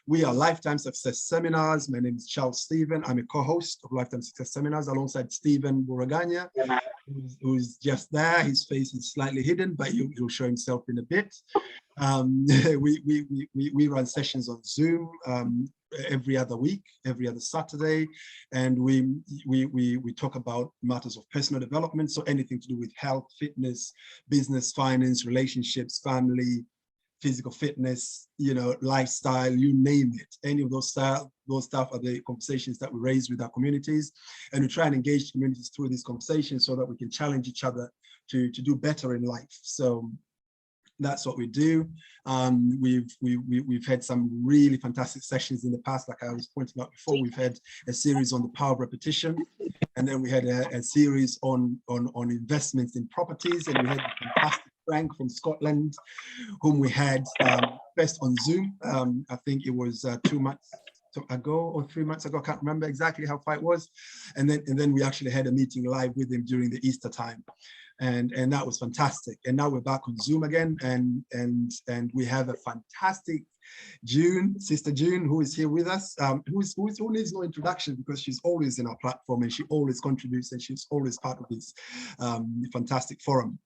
We are Lifetime Success Seminars. My name is Charles Stephen. I'm a co-host of Lifetime Success Seminars alongside Stephen Buraganya, who's just there. His face is slightly hidden, but he'll show himself in a bit. We run sessions on Zoom every other week, every other Saturday, and we talk about matters of personal development, so anything to do with health, fitness, business, finance, relationships, family, physical fitness, you know, lifestyle, you name it. Any of those stuff are the conversations that we raise with our communities, and we try and engage communities through these conversations so that we can challenge each other to do better in life. So that's what we do. We've had some really fantastic sessions in the past, like I was pointing out before. We've had a series on the power of repetition, and then we had a series on investments in properties, and we had a fantastic Frank from Scotland, whom we had first on Zoom. I think it was 2 months ago or 3 months ago. I can't remember exactly how far it was. And then we actually had a meeting live with him during the Easter time. And that was fantastic. And now we're back on Zoom again, and we have a fantastic June, Sister June, who is here with us, who needs no introduction because she's always in our platform and she always contributes and she's always part of this fantastic forum.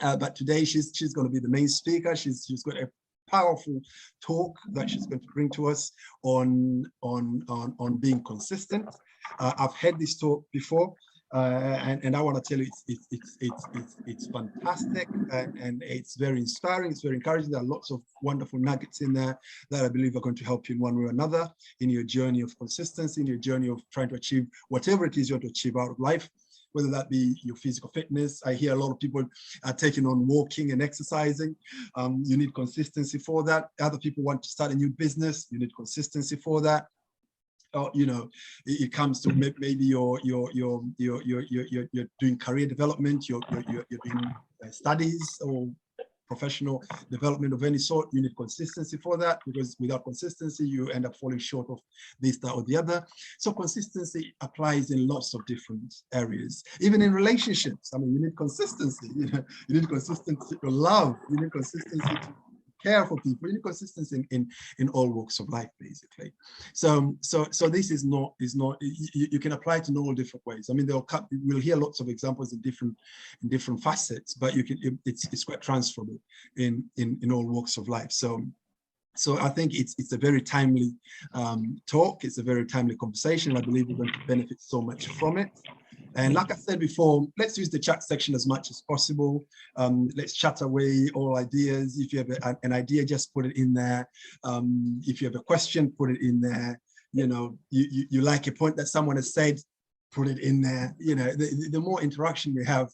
But today she's going to be the main speaker. She's got a powerful talk that she's going to bring to us on being consistent. I've had this talk before, and I want to tell you it's fantastic, and it's very inspiring. It's very encouraging. There are lots of wonderful nuggets in there that I believe are going to help you in one way or another in your journey of consistency, in your journey of trying to achieve whatever it is you want to achieve out of life, whether that be your physical fitness. I hear a lot of people are taking on walking and exercising. You need consistency for that. Other people want to start a new business. You need consistency for that. You know, it comes to maybe you're doing career development, you're doing studies or professional development of any sort. You need consistency for that, because without consistency, you end up falling short of this, that, or the other. So consistency applies in lots of different areas, even in relationships. I mean, you need consistency. You know, you need consistency to love. You need consistency to care for people. You need consistency in all walks of life, basically. So this is not you can apply it in all different ways. I mean, we'll hear lots of examples in different facets, but it's quite transferable in all walks of life. So I think it's a very timely talk. It's a very timely conversation. I believe we're going to benefit so much from it. And like I said before, let's use the chat section as much as possible. Let's chat away all ideas. If you have an idea, just put it in there. If you have a question, put it in there. You know, you like a point that someone has said, put it in there. You know, the more interaction we have,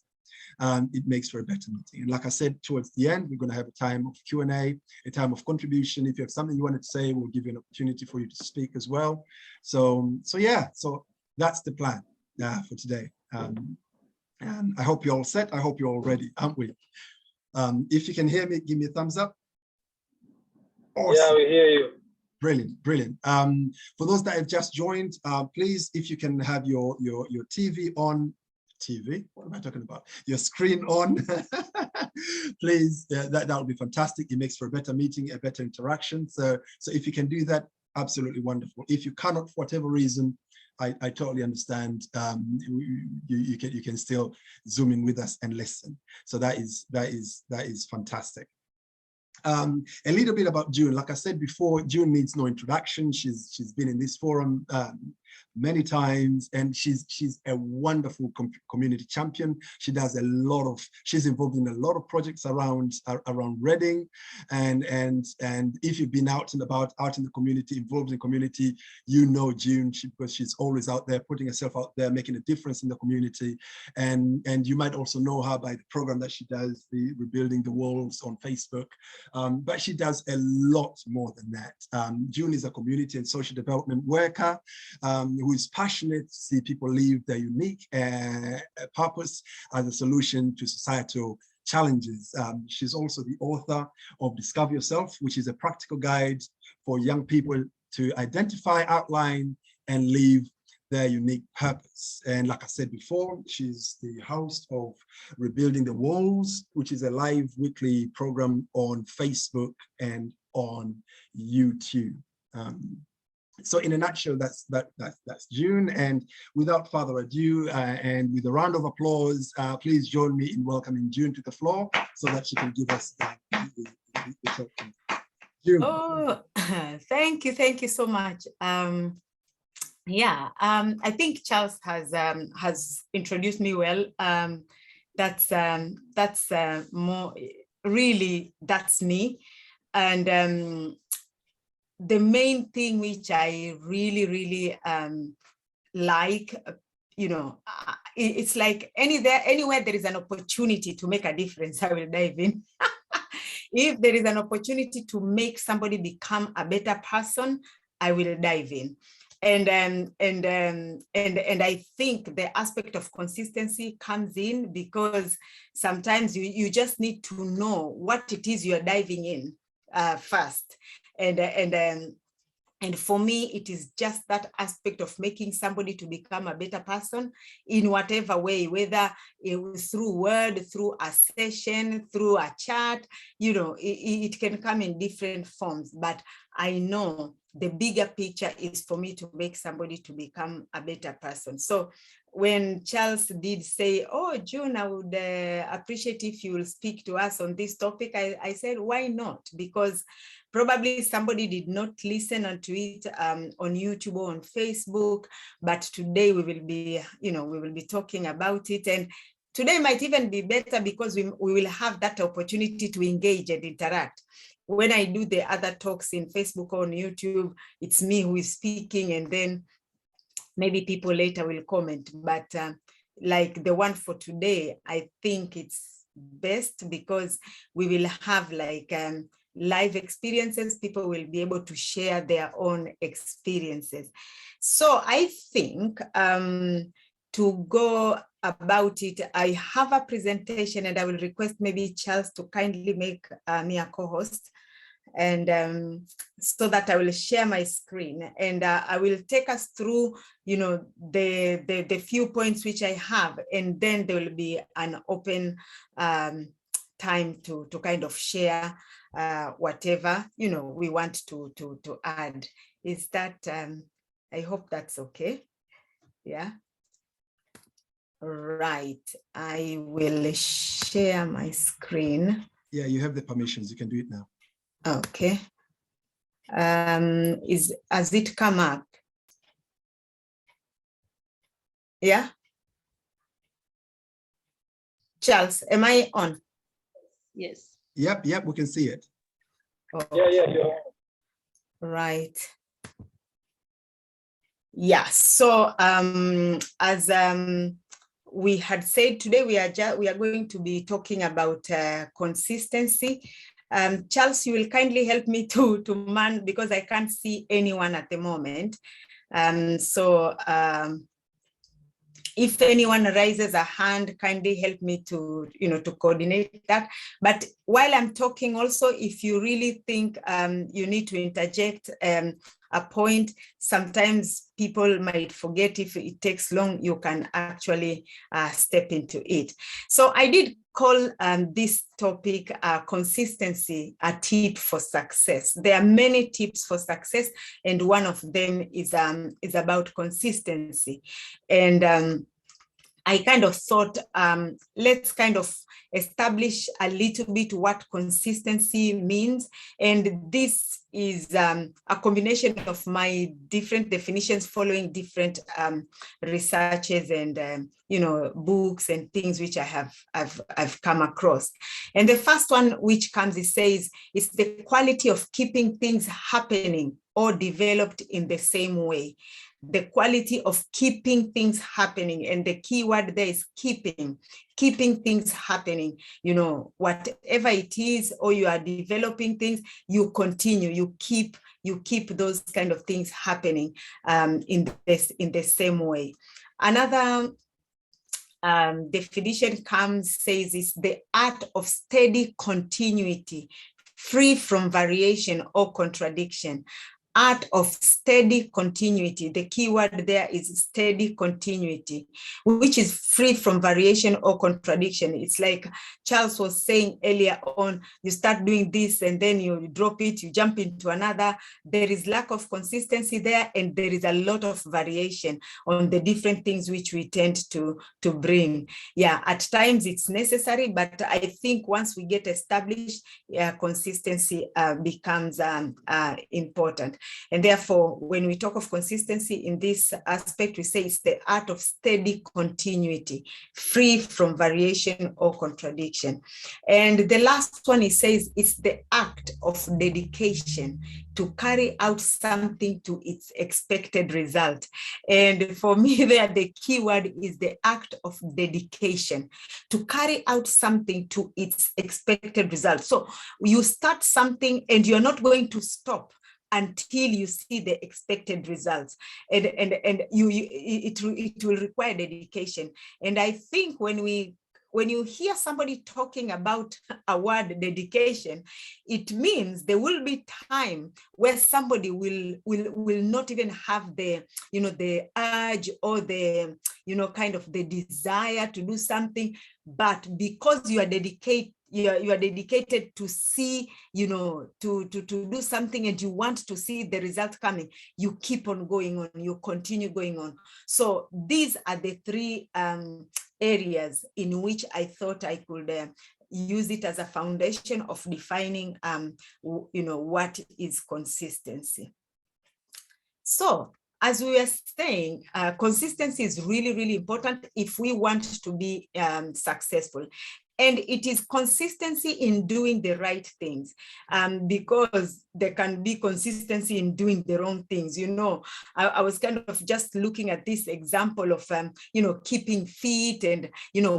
it makes for a better meeting. And like I said, towards the end, we're going to have a time of Q&A, a time of contribution. If you have something you wanted to say, we'll give you an opportunity for you to speak as well. So yeah, so that's the plan for today. And I hope you're all set. I hope you're all ready, aren't we? If you can hear me, give me a thumbs up. Awesome. Yeah, we hear you. Brilliant, brilliant. For those that have just joined, please, if you can have your TV on. TV, what am I talking about? Your screen on, please. That would be fantastic. It makes for a better meeting, a better interaction. So if you can do that, absolutely wonderful. If you cannot, for whatever reason, I totally understand. You can still zoom in with us and listen. So that is fantastic. A little bit about June. Like I said before, June needs no introduction. She's been in this forum many times, and she's a wonderful community champion. She's involved in a lot of projects around Reading, and if you've been out and about, out in the community, involved in the community, you know June, because she's always out there putting herself out there, making a difference in the community. And you might also know her by the program that she does, the Rebuilding the Walls on Facebook. But she does a lot more than that. June is a community and social development worker who is passionate to see people live their unique purpose as a solution to societal challenges. She's also the author of Discover Yourself, which is a practical guide for young people to identify, outline, and live their unique purpose. And like I said before, she's the host of Rebuilding the Walls, which is a live weekly program on Facebook and on YouTube. So in a nutshell, that's June. And without further ado, and with a round of applause, please join me in welcoming June to the floor so that she can give us the token. June. Oh, thank you so much. Yeah, I think Charles has introduced me well. That's more really, that's me. And the main thing which I really like, you know, it's like anywhere there is an opportunity to make a difference, I will dive in. If there is an opportunity to make somebody become a better person, I will dive in. And I think the aspect of consistency comes in because sometimes you just need to know what it is you're diving in first. And for me, it is just that aspect of making somebody to become a better person in whatever way, whether it was through word, through a session, through a chat, you know, it can come in different forms. But I know the bigger picture is for me to make somebody to become a better person. So when Charles did say, oh, June, I would appreciate if you will speak to us on this topic, I said, why not? Because probably somebody did not listen to it on YouTube or on Facebook, but today we will be, you know, we will be talking about it. And today might even be better because we will have that opportunity to engage and interact. When I do the other talks in Facebook or on YouTube, it's me who is speaking, and then maybe people later will comment. But like the one for today, I think it's best because we will have like live experiences. People will be able to share their own experiences. So I think to go about it, I have a presentation, and I will request maybe Charles to kindly make me a co-host, and so that I will share my screen, and I will take us through, you know, the few points which I have, and then there will be an open time to kind of share whatever, you know, we want to add. Is that I hope that's okay. Yeah. Right. I will share my screen. Yeah, you have the permissions. You can do it now. Okay. Has it come up? Yeah. Charles, am I on? Yes. Yep, we can see it. Oh. Yeah. Right. Yeah. So as we had said, today we are going to be talking about consistency. Charles, you will kindly help me to man, because I can't see anyone at the moment. If anyone raises a hand, kindly help me to, you know, to coordinate that. But while I'm talking also, if you really think you need to interject a point, sometimes people might forget. If it takes long, you can actually step into it. So I did call this topic consistency, a tip for success. There are many tips for success, and one of them is about consistency. And I kind of thought, let's kind of establish a little bit what consistency means. And this is a combination of my different definitions following different researches and you know, books and things which I've come across. And the first one which comes, it says, it's the quality of keeping things happening or developed in the same way. The quality of keeping things happening, and the key word there is keeping things happening. You know, whatever it is, or you are developing things, you continue, you keep those kind of things happening in the same way. Another definition says it's the art of steady continuity, free from variation or contradiction. art of steady continuity. The key word there is steady continuity, which is free from variation or contradiction. It's like Charles was saying earlier on, you start doing this and then you drop it, you jump into another. There is lack of consistency there, and there is a lot of variation on the different things which we tend to bring. Yeah, at times it's necessary, but I think once we get established, consistency becomes important. And therefore, when we talk of consistency in this aspect, we say it's the art of steady continuity, free from variation or contradiction. And the last one, he says, it's the act of dedication to carry out something to its expected result. And for me there, the key word is the act of dedication, to carry out something to its expected result. So you start something and you're not going to stop until you see the expected results, and it will require dedication. And I think when you hear somebody talking about a word dedication, it means there will be time where somebody will not even have the, the urge or the, kind of the desire to do something, but because you are dedicated, you are dedicated to see, to do something, and you want to see the result coming, you keep on going on, you continue going on. So these are the three areas in which I thought I could use it as a foundation of defining, what is consistency. So as we were saying, consistency is really, really important if we want to be successful. And it is consistency in doing the right things, because there can be consistency in doing the wrong things. I was kind of just looking at this example of, keeping fit and,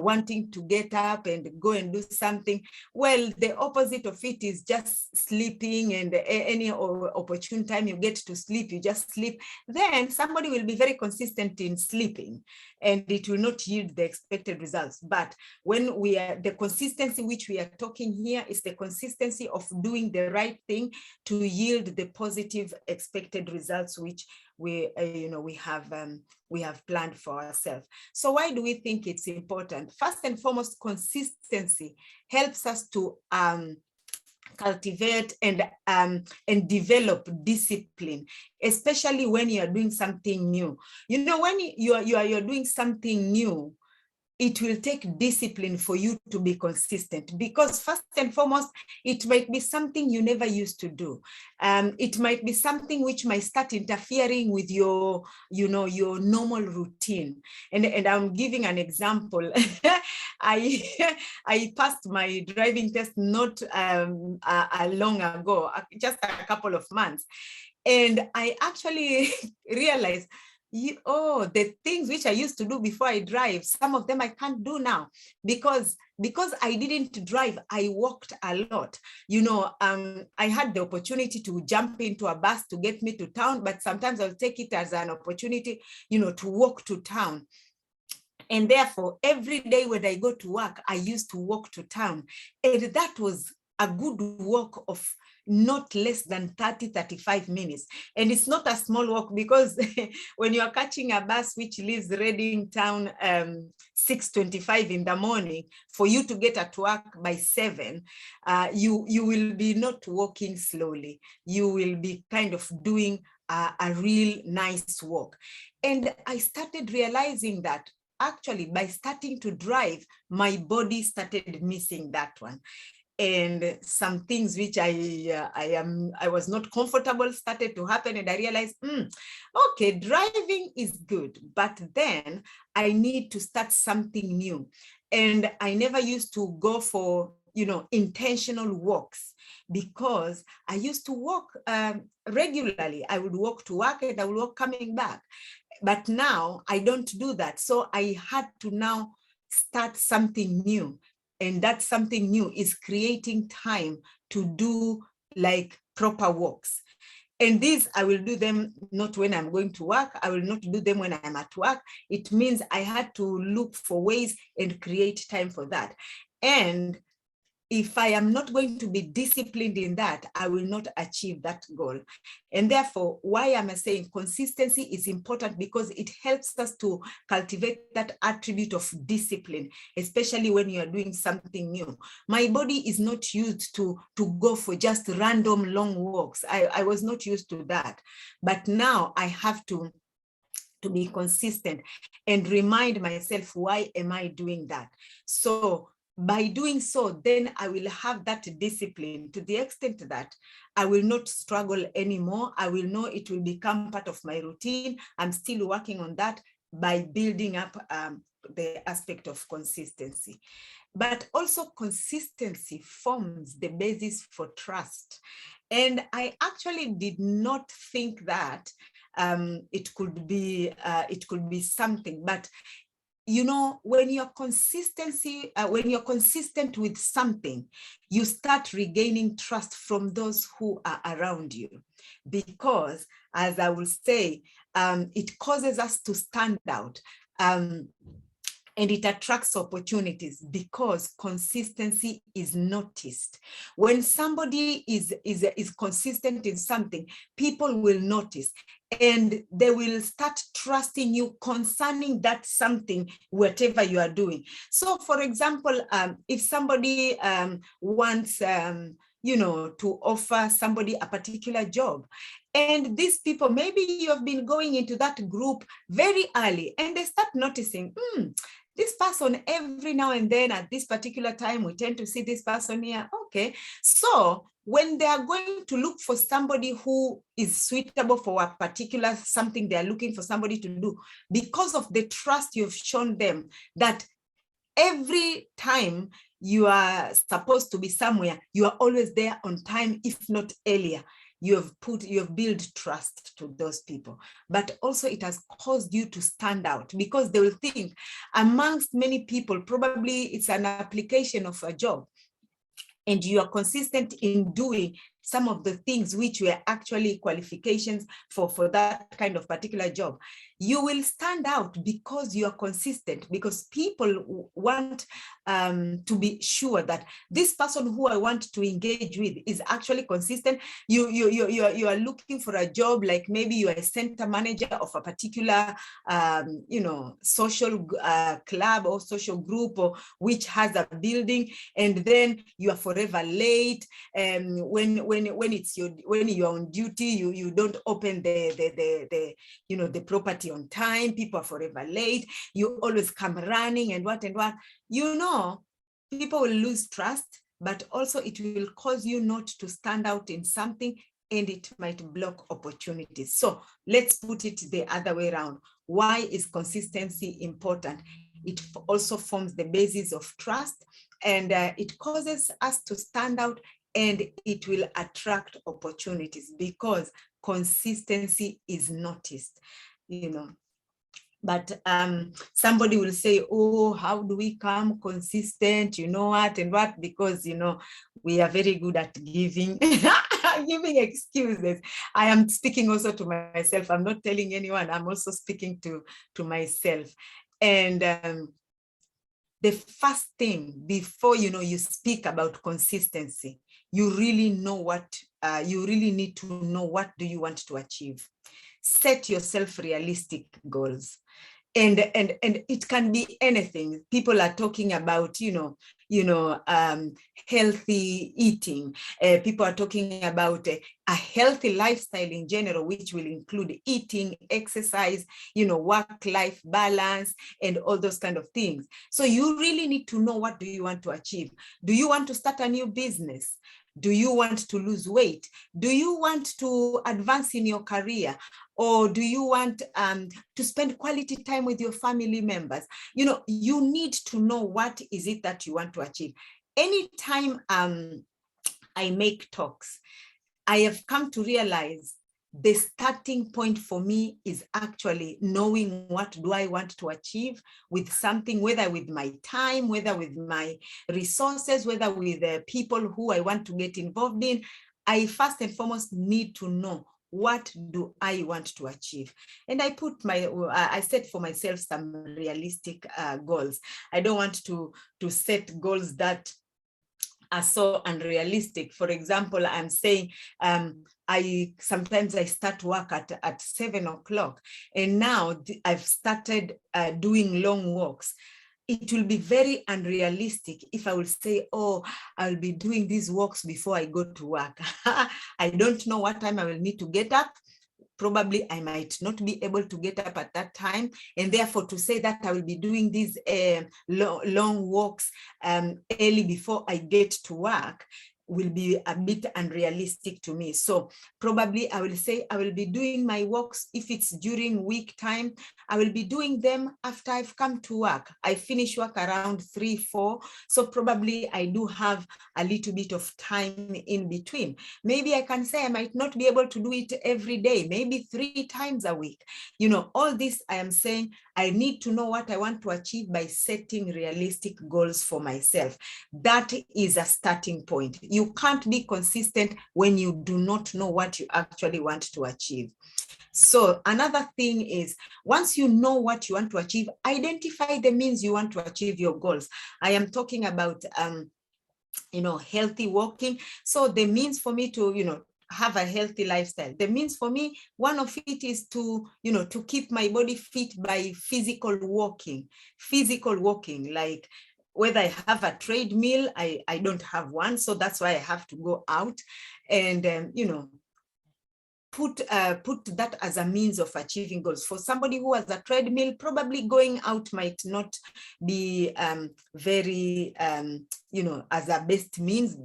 wanting to get up and go and do something. Well, the opposite of it is just sleeping, and any opportune time you get to sleep, you just sleep. Then somebody will be very consistent in sleeping, and it will not yield the expected results. But when the consistency which we are talking here is the consistency of doing the right thing to yield the positive expected results which we have planned for ourselves. So why do we think it's important? First and foremost, consistency helps us to cultivate and develop discipline, especially when you are doing something new. When you're doing something new, it will take discipline for you to be consistent, because first and foremost, it might be something you never used to do. It might be something which might start interfering with your normal routine. And I'm giving an example. I passed my driving test not long ago, just a couple of months. And I actually realized, the things which I used to do before I drive, some of them I can't do now because I didn't drive. I walked a lot. I had the opportunity to jump into a bus to get me to town, but sometimes I'll take it as an opportunity, to walk to town. And therefore, every day when I go to work, I used to walk to town. And that was a good walk of not less than 30-35 minutes. And it's not a small walk, because when you are catching a bus which leaves Reading town 6:25 in the morning, for you to get at work by 7, you will be not walking slowly. You will be kind of doing a real nice walk. And I started realizing that actually by starting to drive, my body started missing that one. And some things which I was not comfortable started to happen, and I realized, okay, driving is good, but then I need to start something new. And I never used to go for, intentional walks, because I used to walk regularly. I would walk to work and I would walk coming back. But now I don't do that. So I had to now start something new. And that something new is creating time to do like proper walks. And these, I will do them not when I'm going to work. I will not do them when I'm at work. It means I had to look for ways and create time for that. And if I am not going to be disciplined in that, I will not achieve that goal. And therefore, why am I saying consistency is important? Because it helps us to cultivate that attribute of discipline, especially when you are doing something new. My body is not used to go for just random long walks. I was not used to that. But now I have to be consistent and remind myself, why am I doing that? So by doing so, then I will have that discipline to the extent that I will not struggle anymore. I will know it will become part of my routine. I'm still working on that by building up the aspect of consistency. But also consistency forms the basis for trust. And I actually did not think that it could be something, but you know, when you're consistent with something, you start regaining trust from those who are around you, because, as I will say, it causes us to stand out. And it attracts opportunities because consistency is noticed. When somebody is consistent in something, people will notice and they will start trusting you concerning that something, whatever you are doing. So for example, if somebody wants you know, to offer somebody a particular job, and these people, maybe you have been going into that group very early and they start noticing, this person every now and then at this particular time, we tend to see this person here. Okay. So when they are going to look for somebody who is suitable for a particular something they are looking for somebody to do, because of the trust you've shown them that every time you are supposed to be somewhere, you are always there on time, if not earlier. You have built trust to those people, but also it has caused you to stand out, because they will think amongst many people, probably it's an application of a job, and you are consistent in doing some of the things which were actually qualifications for that kind of particular job. You will stand out because you are consistent, because people want to be sure that this person who I want to engage with is actually consistent. You are looking for a job, like maybe you are a center manager of a particular you know, social club or social group, or which has a building, and then you are forever late. When you're on duty, you don't open the you know, the property on time. People are forever late. You always come running and what. You know, people will lose trust, but also it will cause you not to stand out in something, and it might block opportunities. So let's put it the other way around. Why is consistency important? It also forms the basis of trust, and it causes us to stand out, and it will attract opportunities because consistency is noticed, you know. But somebody will say, oh, how do we become consistent? You know what and what? Because, you know, we are very good at giving excuses. I am speaking also to myself. I'm not telling anyone. I'm also speaking to myself. And the first thing, before, you know, you speak about consistency, you really know what, you really need to know what do you want to achieve. Set yourself realistic goals. And it can be anything. People are talking about, healthy eating. People are talking about a healthy lifestyle in general, which will include eating, exercise, work-life balance, and all those kind of things. So you really need to know, what do you want to achieve? Do you want to start a new business? Do you want to lose weight? Do you want to advance in your career? Or do you want to spend quality time with your family members? You need to know what is it that you want to achieve. Anytime I make talks, I have come to realize the starting point for me is actually knowing what do I want to achieve with something, whether with my time, whether with my resources, whether with the people who I want to get involved in. I first and foremost need to know, what do I want to achieve? And I set for myself some realistic goals. I don't want to set goals that are so unrealistic. For example, I'm saying sometimes I start work at 7 o'clock, and now I've started doing long walks. It will be very unrealistic if I will say, oh, I'll be doing these walks before I go to work. I don't know what time I will need to get up. Probably I might not be able to get up at that time. And therefore to say that I will be doing these long walks early before I get to work will be a bit unrealistic to me. So probably I will say I will be doing my walks. If it's during week time, I will be doing them after I've come to work. I finish work around 3, 4. So probably I do have a little bit of time in between. Maybe I can say I might not be able to do it every day, maybe 3 times a week. You know, all this I am saying, I need to know what I want to achieve by setting realistic goals for myself. That is a starting point. You can't be consistent when you do not know what you actually want to achieve. So another thing is, once you know what you want to achieve, identify the means you want to achieve your goals. I am talking about, healthy walking. So the means for me to, have a healthy lifestyle. The means for me, one of it is to keep my body fit by physical walking, like whether I have a treadmill, I don't have one. So that's why I have to go out and, put that as a means of achieving goals. For somebody who has a treadmill, probably going out might not be very, as a best means,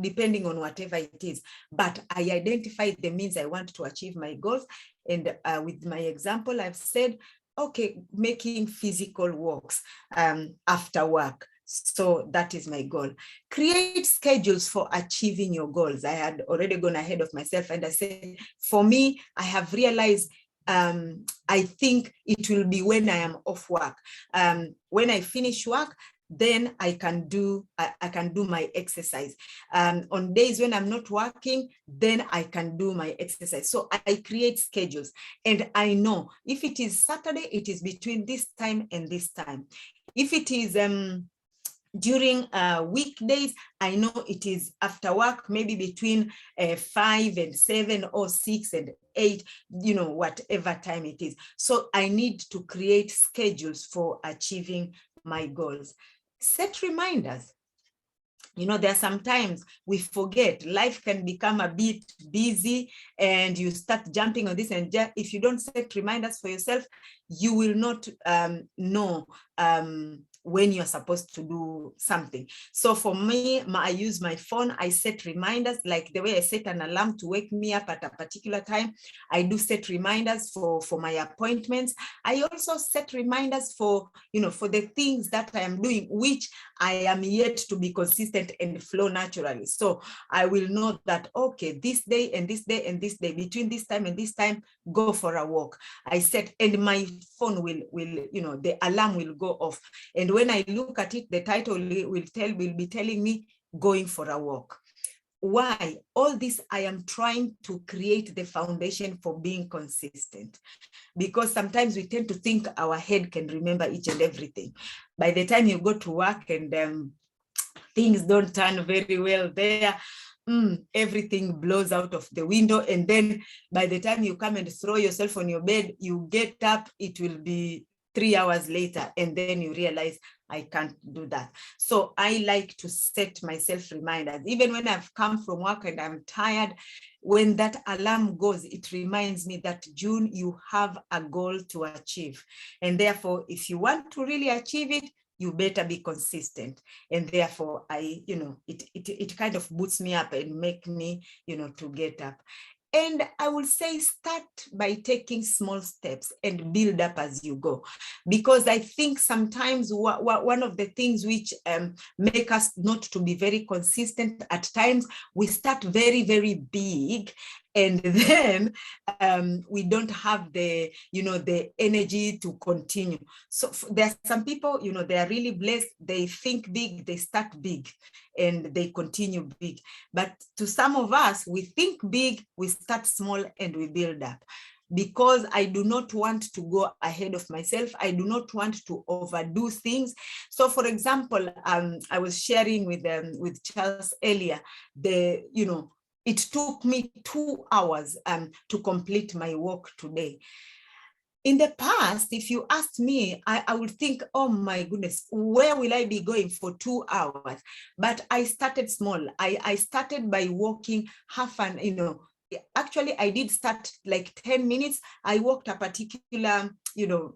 depending on whatever it is. But I identify the means I want to achieve my goals. And with my example, I've said, okay, making physical walks after work. So that is my goal. Create schedules for achieving your goals. I had already gone ahead of myself and I said, for me, I have realized I think it will be when I am off work. When I finish work, then I can do my exercise. On days when I'm not working, then I can do my exercise. So I create schedules, and I know if it is Saturday, it is between this time and this time. If it is during weekdays, I know it is after work, maybe between 5 and 7 or 6 and 8, whatever time it is. So I need to create schedules for achieving my goals. Set reminders. There are sometimes we forget. Life can become a bit busy and you start jumping on this, and if you don't set reminders for yourself, you will not know when you're supposed to do something. So for me, I use my phone. I set reminders, like the way I set an alarm to wake me up at a particular time. I do set reminders for my appointments. I also set reminders for the things that I am doing, which I am yet to be consistent and flow naturally. So I will know that, okay, this day and this day and this day, between this time and this time, go for a walk. I set, and my phone will the alarm will go off. And when I look at it, the title will be telling me going for a walk. Why? All this, I am trying to create the foundation for being consistent, because sometimes we tend to think our head can remember each and everything. By the time you go to work and things don't turn very well there, everything blows out of the window. And then by the time you come and throw yourself on your bed, you get up, it will be 3 hours later, and then you realize, I can't do that. So I like to set myself reminders. Even when I've come from work and I'm tired, when that alarm goes, it reminds me that, June, you have a goal to achieve. And therefore, if you want to really achieve it, you better be consistent. And therefore, it kind of boosts me up and make me, to get up. And I will say, start by taking small steps and build up as you go. Because I think sometimes one of the things which make us not to be very consistent at times, we start very, very big, and then we don't have the energy to continue. So there are some people, they are really blessed. They think big, they start big, and they continue big. But to some of us, we think big, we start small, and we build up. because I do not want to go ahead of myself. I do not want to overdo things. So for example, I was sharing with Charles earlier, it took me 2 hours to complete my walk today. In the past, if you asked me, I would think, oh my goodness, where will I be going for 2 hours? But I started small. I started by walking actually I did start like 10 minutes. I walked a particular,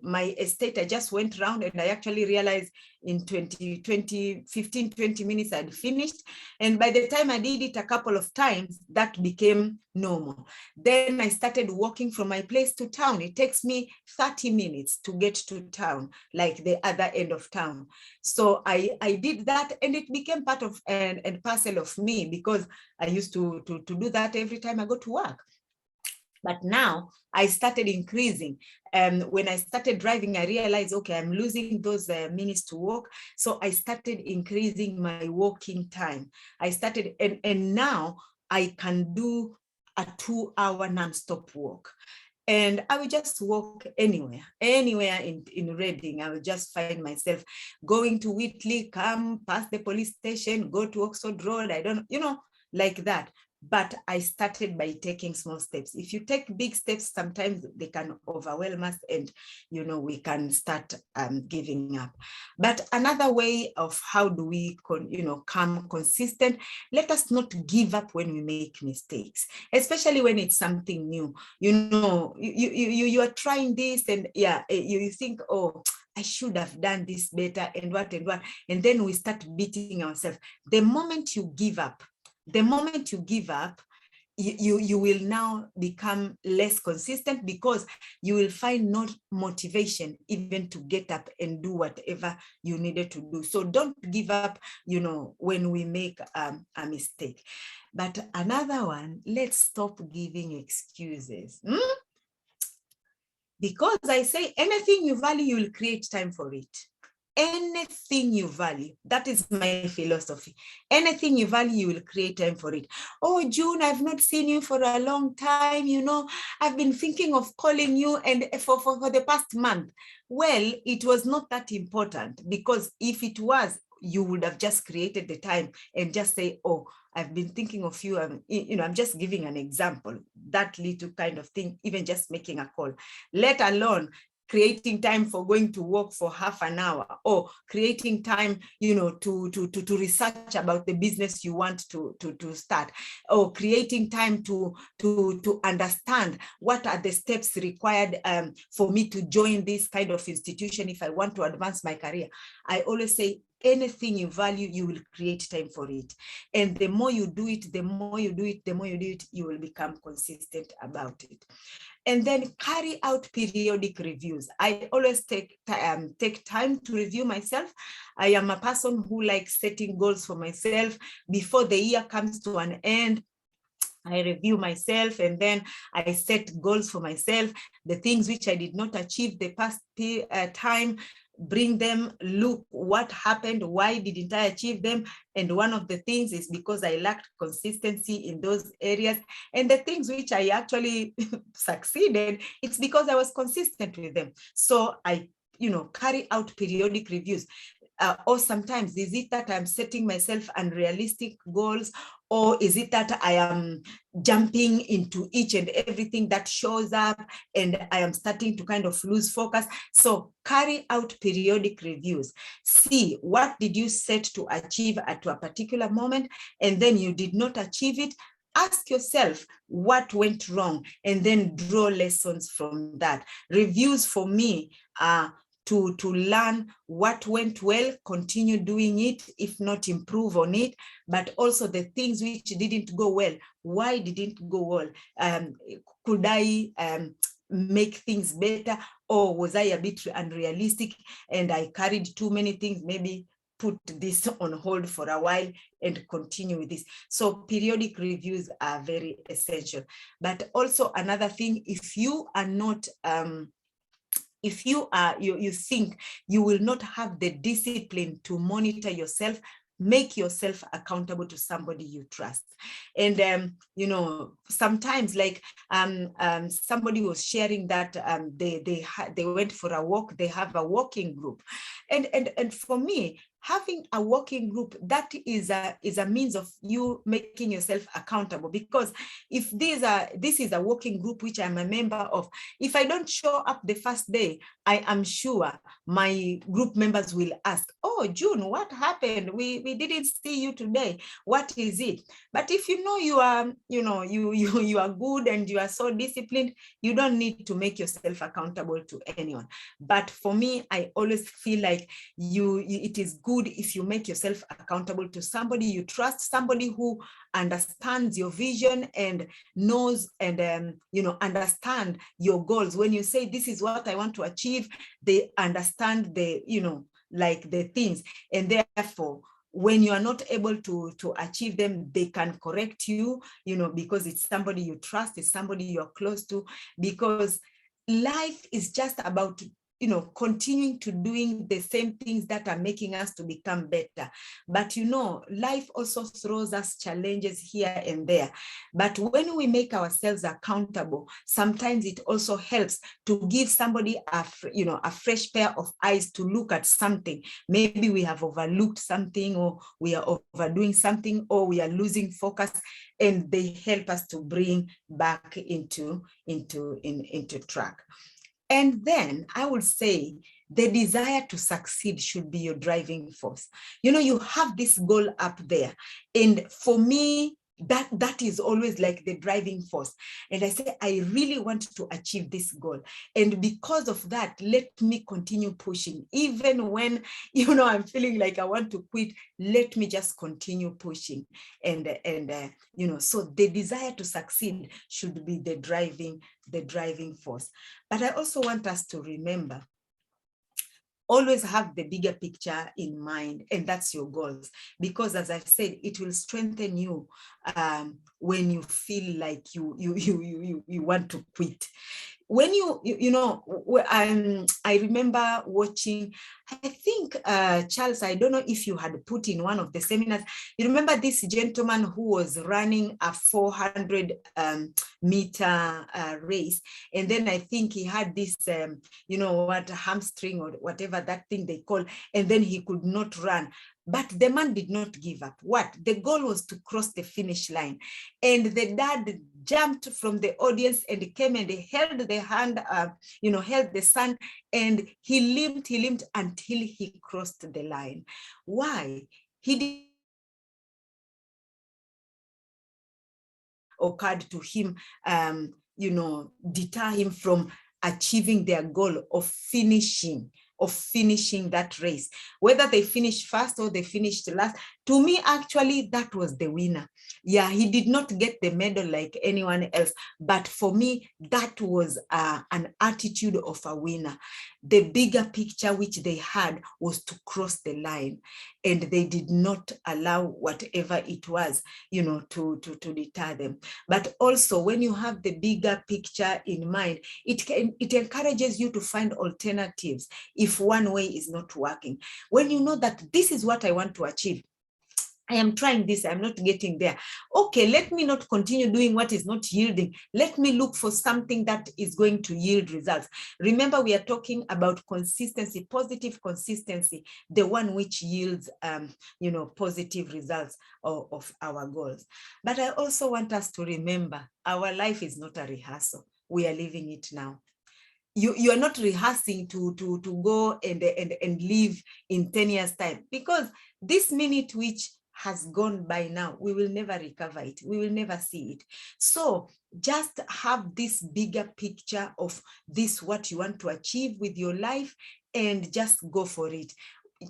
my estate. I just went around and I actually realized in 15, 20 minutes I'd finished. And by the time I did it a couple of times, that became normal. Then I started walking from my place to town. It takes me 30 minutes to get to town, like the other end of town. So I did that, and it became part of and parcel of me, because I used to do that every time I go to work. But now I started increasing. When I started driving, I realized, okay, I'm losing those minutes to walk. So I started increasing my walking time. I started, and now I can do a 2-hour non-stop walk. And I would just walk anywhere in Reading. I would just find myself going to Whitley, come past the police station, go to Oxford Road. I don't, like that. But I started by taking small steps. If you take big steps, sometimes they can overwhelm us, and we can start giving up. But another way of how do we come consistent, let us not give up when we make mistakes, especially when it's something new. You are trying this, and you think, oh, I should have done this better, and what, and then we start beating ourselves. The moment you give up, you will now become less consistent, because you will find no motivation even to get up and do whatever you needed to do. So don't give up, when we make a mistake. But another one, let's stop giving excuses. Because I say, anything you value, you will create time for it. Anything you value, that is my philosophy. Anything you value, you will create time for it. Oh, June, I've not seen you for a long time. I've been thinking of calling you, and for the past month. Well, it was not that important, because if it was, you would have just created the time and just say, oh, I've been thinking of you. I'm just giving an example, that little kind of thing, even just making a call, let alone creating time for going to work for half an hour, or creating time, to research about the business you want to start, or creating time to understand what are the steps required for me to join this kind of institution if I want to advance my career. I always say, anything you value, you will create time for it. And the more you do it, you will become consistent about it. And then carry out periodic reviews. I always take time to review myself. I am a person who likes setting goals for myself. Before the year comes to an end, I review myself, and then I set goals for myself. The things which I did not achieve the past time, bring them, look what happened, why didn't I achieve them? And one of the things is because I lacked consistency in those areas. And the things which I actually succeeded, it's because I was consistent with them. So I carry out periodic reviews. Or sometimes, is it that I'm setting myself unrealistic goals, or is it that I am jumping into each and everything that shows up and I am starting to kind of lose focus? So carry out periodic reviews. See, what did you set to achieve at a particular moment, and then you did not achieve it? Ask yourself what went wrong, and then draw lessons from that. Reviews for me are to learn what went well, continue doing it, if not improve on it, but also the things which didn't go well. Why didn't go well? Could I make things better, or was I a bit unrealistic and I carried too many things? Maybe put this on hold for a while and continue with this. So periodic reviews are very essential. But also another thing, if you are not you think you will not have the discipline to monitor yourself, make yourself accountable to somebody you trust. And you know, sometimes like somebody was sharing that they went for a walk, they have a walking group, and for me, having a working group, that is a means of you making yourself accountable. Because if this is a working group which I'm a member of, if I don't show up the first day, I am sure my group members will ask, oh, June, what happened? We didn't see you today. What is it? But if you know you are, you know, you are good and you are so disciplined, you don't need to make yourself accountable to anyone. But for me, I always feel like it is good if you make yourself accountable to somebody you trust, somebody who understands your vision and knows and you know, understand your goals. When you say this is what I want to achieve, they understand the, you know, like the things, and therefore when you are not able to achieve them, they can correct you, you know, because it's somebody you trust, it's somebody you're close to. Because life is just about, you know, continuing to doing the same things that are making us to become better. But you know, life also throws us challenges here and there. But when we make ourselves accountable, sometimes it also helps to give somebody you know, a fresh pair of eyes to look at something. Maybe we have overlooked something, or we are overdoing something, or we are losing focus, and they help us to bring back into track. And then I would say the desire to succeed should be your driving force. You know, you have this goal up there. And for me, that is always like the driving force. And I say, I really want to achieve this goal. And because of that, let me continue pushing. Even when, you know, I'm feeling like I want to quit, let me just continue pushing. And you know, so the desire to succeed should be the driving force. But I also want us to remember, always have the bigger picture in mind, and that's your goals. Because as I've said, it will strengthen you when you feel like you want to quit. When you know, I remember watching, I think Charles, I don't know if you had put in one of the seminars, you remember this gentleman who was running a 400 meter race, and then I think he had this you know what, hamstring or whatever that thing they call, and then he could not run. But the man did not give up. What? The goal was to cross the finish line. And the dad jumped from the audience and came and held the hand, you know, held the son, and he limped until he crossed the line. Why? He did occurred to him, you know, deter him from achieving their goal of finishing that race. Whether they finished first or they finished last, to me, actually, that was the winner. Yeah, he did not get the medal like anyone else, but for me, that was an attitude of a winner. The bigger picture which they had was to cross the line, and they did not allow whatever it was, you know, to deter them. But also, when you have the bigger picture in mind, it encourages you to find alternatives if one way is not working. When you know that this is what I want to achieve, I am trying this, I'm not getting there. Okay, let me not continue doing what is not yielding. Let me look for something that is going to yield results. Remember, we are talking about consistency, positive consistency, the one which yields, you know, positive results of our goals. But I also want us to remember, our life is not a rehearsal. We are living it now. You are not rehearsing to go and live in 10 years time, because this minute which has gone by now, we will never recover it. We will never see it. So just have this bigger picture of this, what you want to achieve with your life, and just go for it.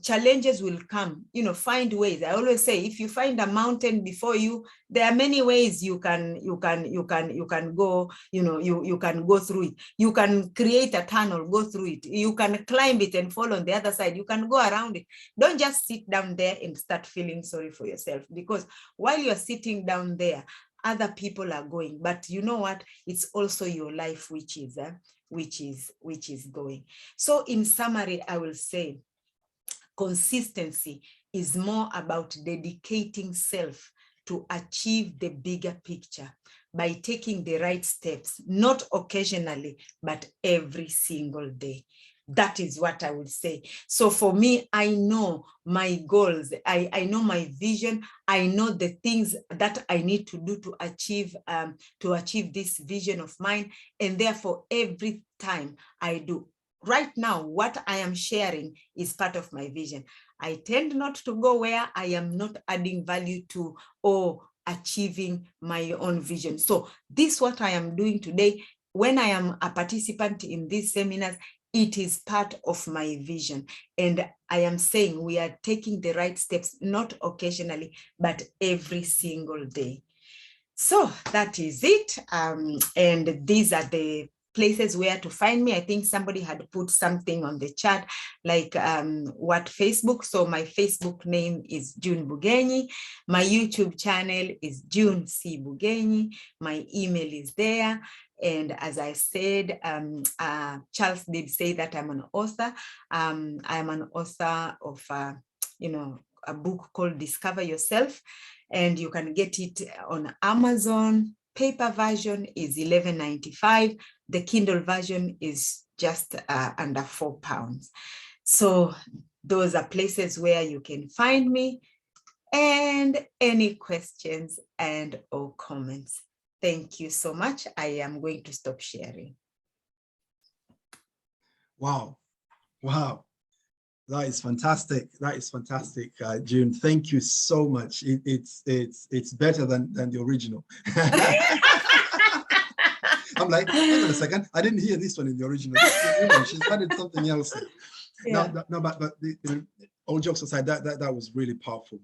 Challenges will come, you know, find ways. I always say, if you find a mountain before you, there are many ways you can go, you know, you can go through it. You can create a tunnel, go through it. You can climb it and fall on the other side. You can go around it. Don't just sit down there and start feeling sorry for yourself, because while you're sitting down there, other people are going. But you know what? It's also your life which is going. So in summary, I will say, consistency is more about dedicating self to achieve the bigger picture by taking the right steps, not occasionally, but every single day. That is what I would say. So for me, I know my goals. I know my vision. I know the things that I need to do to achieve this vision of mine. And therefore, every time I do, right now, what I am sharing is part of my vision. I tend not to go where I am not adding value to or achieving my own vision. So this is what I am doing today. When I am a participant in these seminars, it is part of my vision. And I am saying we are taking the right steps, not occasionally, but every single day. So that is it. And these are the places where to find me. I think somebody had put something on the chat, like what Facebook. So my Facebook name is June Bugenyi. My YouTube channel is June C. Bugenyi. My email is there. And as I said, Charles did say that I'm an author. I'm an author of, a book called Discover Yourself, and you can get it on Amazon. Paper version is $11.95. The Kindle version is just under £4. So those are places where you can find me. And any questions and or comments. Thank you so much. I am going to stop sharing. Wow. Wow. That is fantastic. That is fantastic, June. Thank you so much. It's better than the original. I'm like, hang on a second. I didn't hear this one in the original. She's added something else. Yeah. No, but all jokes aside, that was really powerful.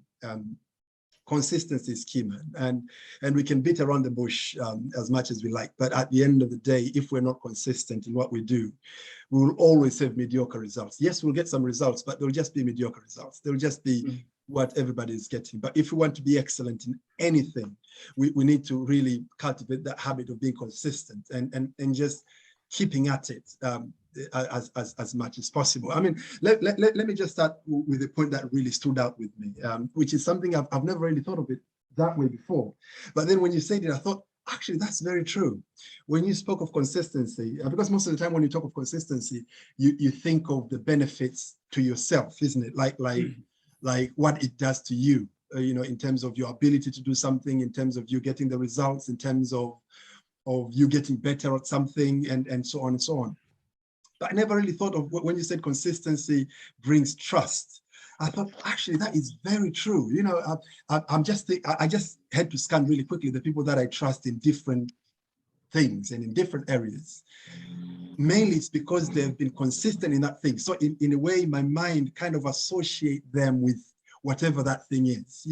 Consistency is key, man, and we can beat around the bush as much as we like, but at the end of the day, if we're not consistent in what we do, we will always have mediocre results. Yes, we'll get some results, but they'll just be mediocre results. They'll just be what everybody is getting. But if we want to be excellent in anything, we need to really cultivate that habit of being consistent and just keeping at it as much as possible. I mean, let me just start with a point that really stood out with me, which is something I've never really thought of it that way before. But then when you said it, I thought, actually, that's very true. When you spoke of consistency, because most of the time when you talk of consistency, you think of the benefits to yourself, isn't it? Like what it does to you, in terms of your ability to do something, in terms of you getting the results, in terms of you getting better at something, and so on and so on. But I never really thought of when you said consistency brings trust. I thought, actually, that is very true. I just had to scan really quickly the people that I trust in different things and in different areas. Mainly it's because they've been consistent in that thing. So in a way, my mind kind of associate them with whatever that thing is,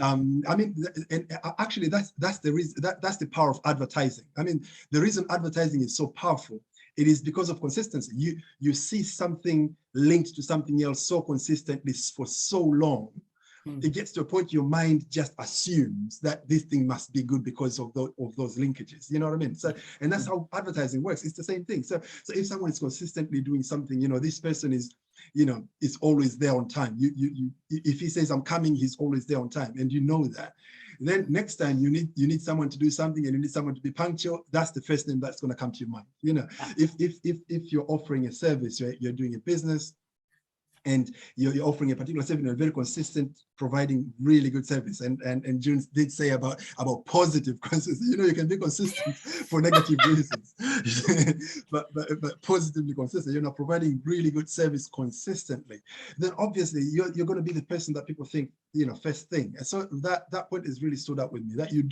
I mean, and actually that's the reason, that's the power of advertising. I mean, the reason advertising is so powerful, it is because of consistency. You see something linked to something else so consistently for so long, it gets to a point your mind just assumes that this thing must be good because of those linkages. You know what I mean? So, and that's how advertising works. It's the same thing. So if someone is consistently doing something, this person is, is always there on time. If he says I'm coming, he's always there on time, and you know that. Then next time you need someone to do something and you need someone to be punctual, that's the first name that's going to come to your mind. If you're offering a service, you're doing a business, and you're offering a particular service, and very consistent, providing really good service. And June did say about positive consistency. You can be consistent for negative reasons, but positively consistent. Providing really good service consistently. Then obviously you're going to be the person that people think, first thing. And so that point is really stood out with me. That you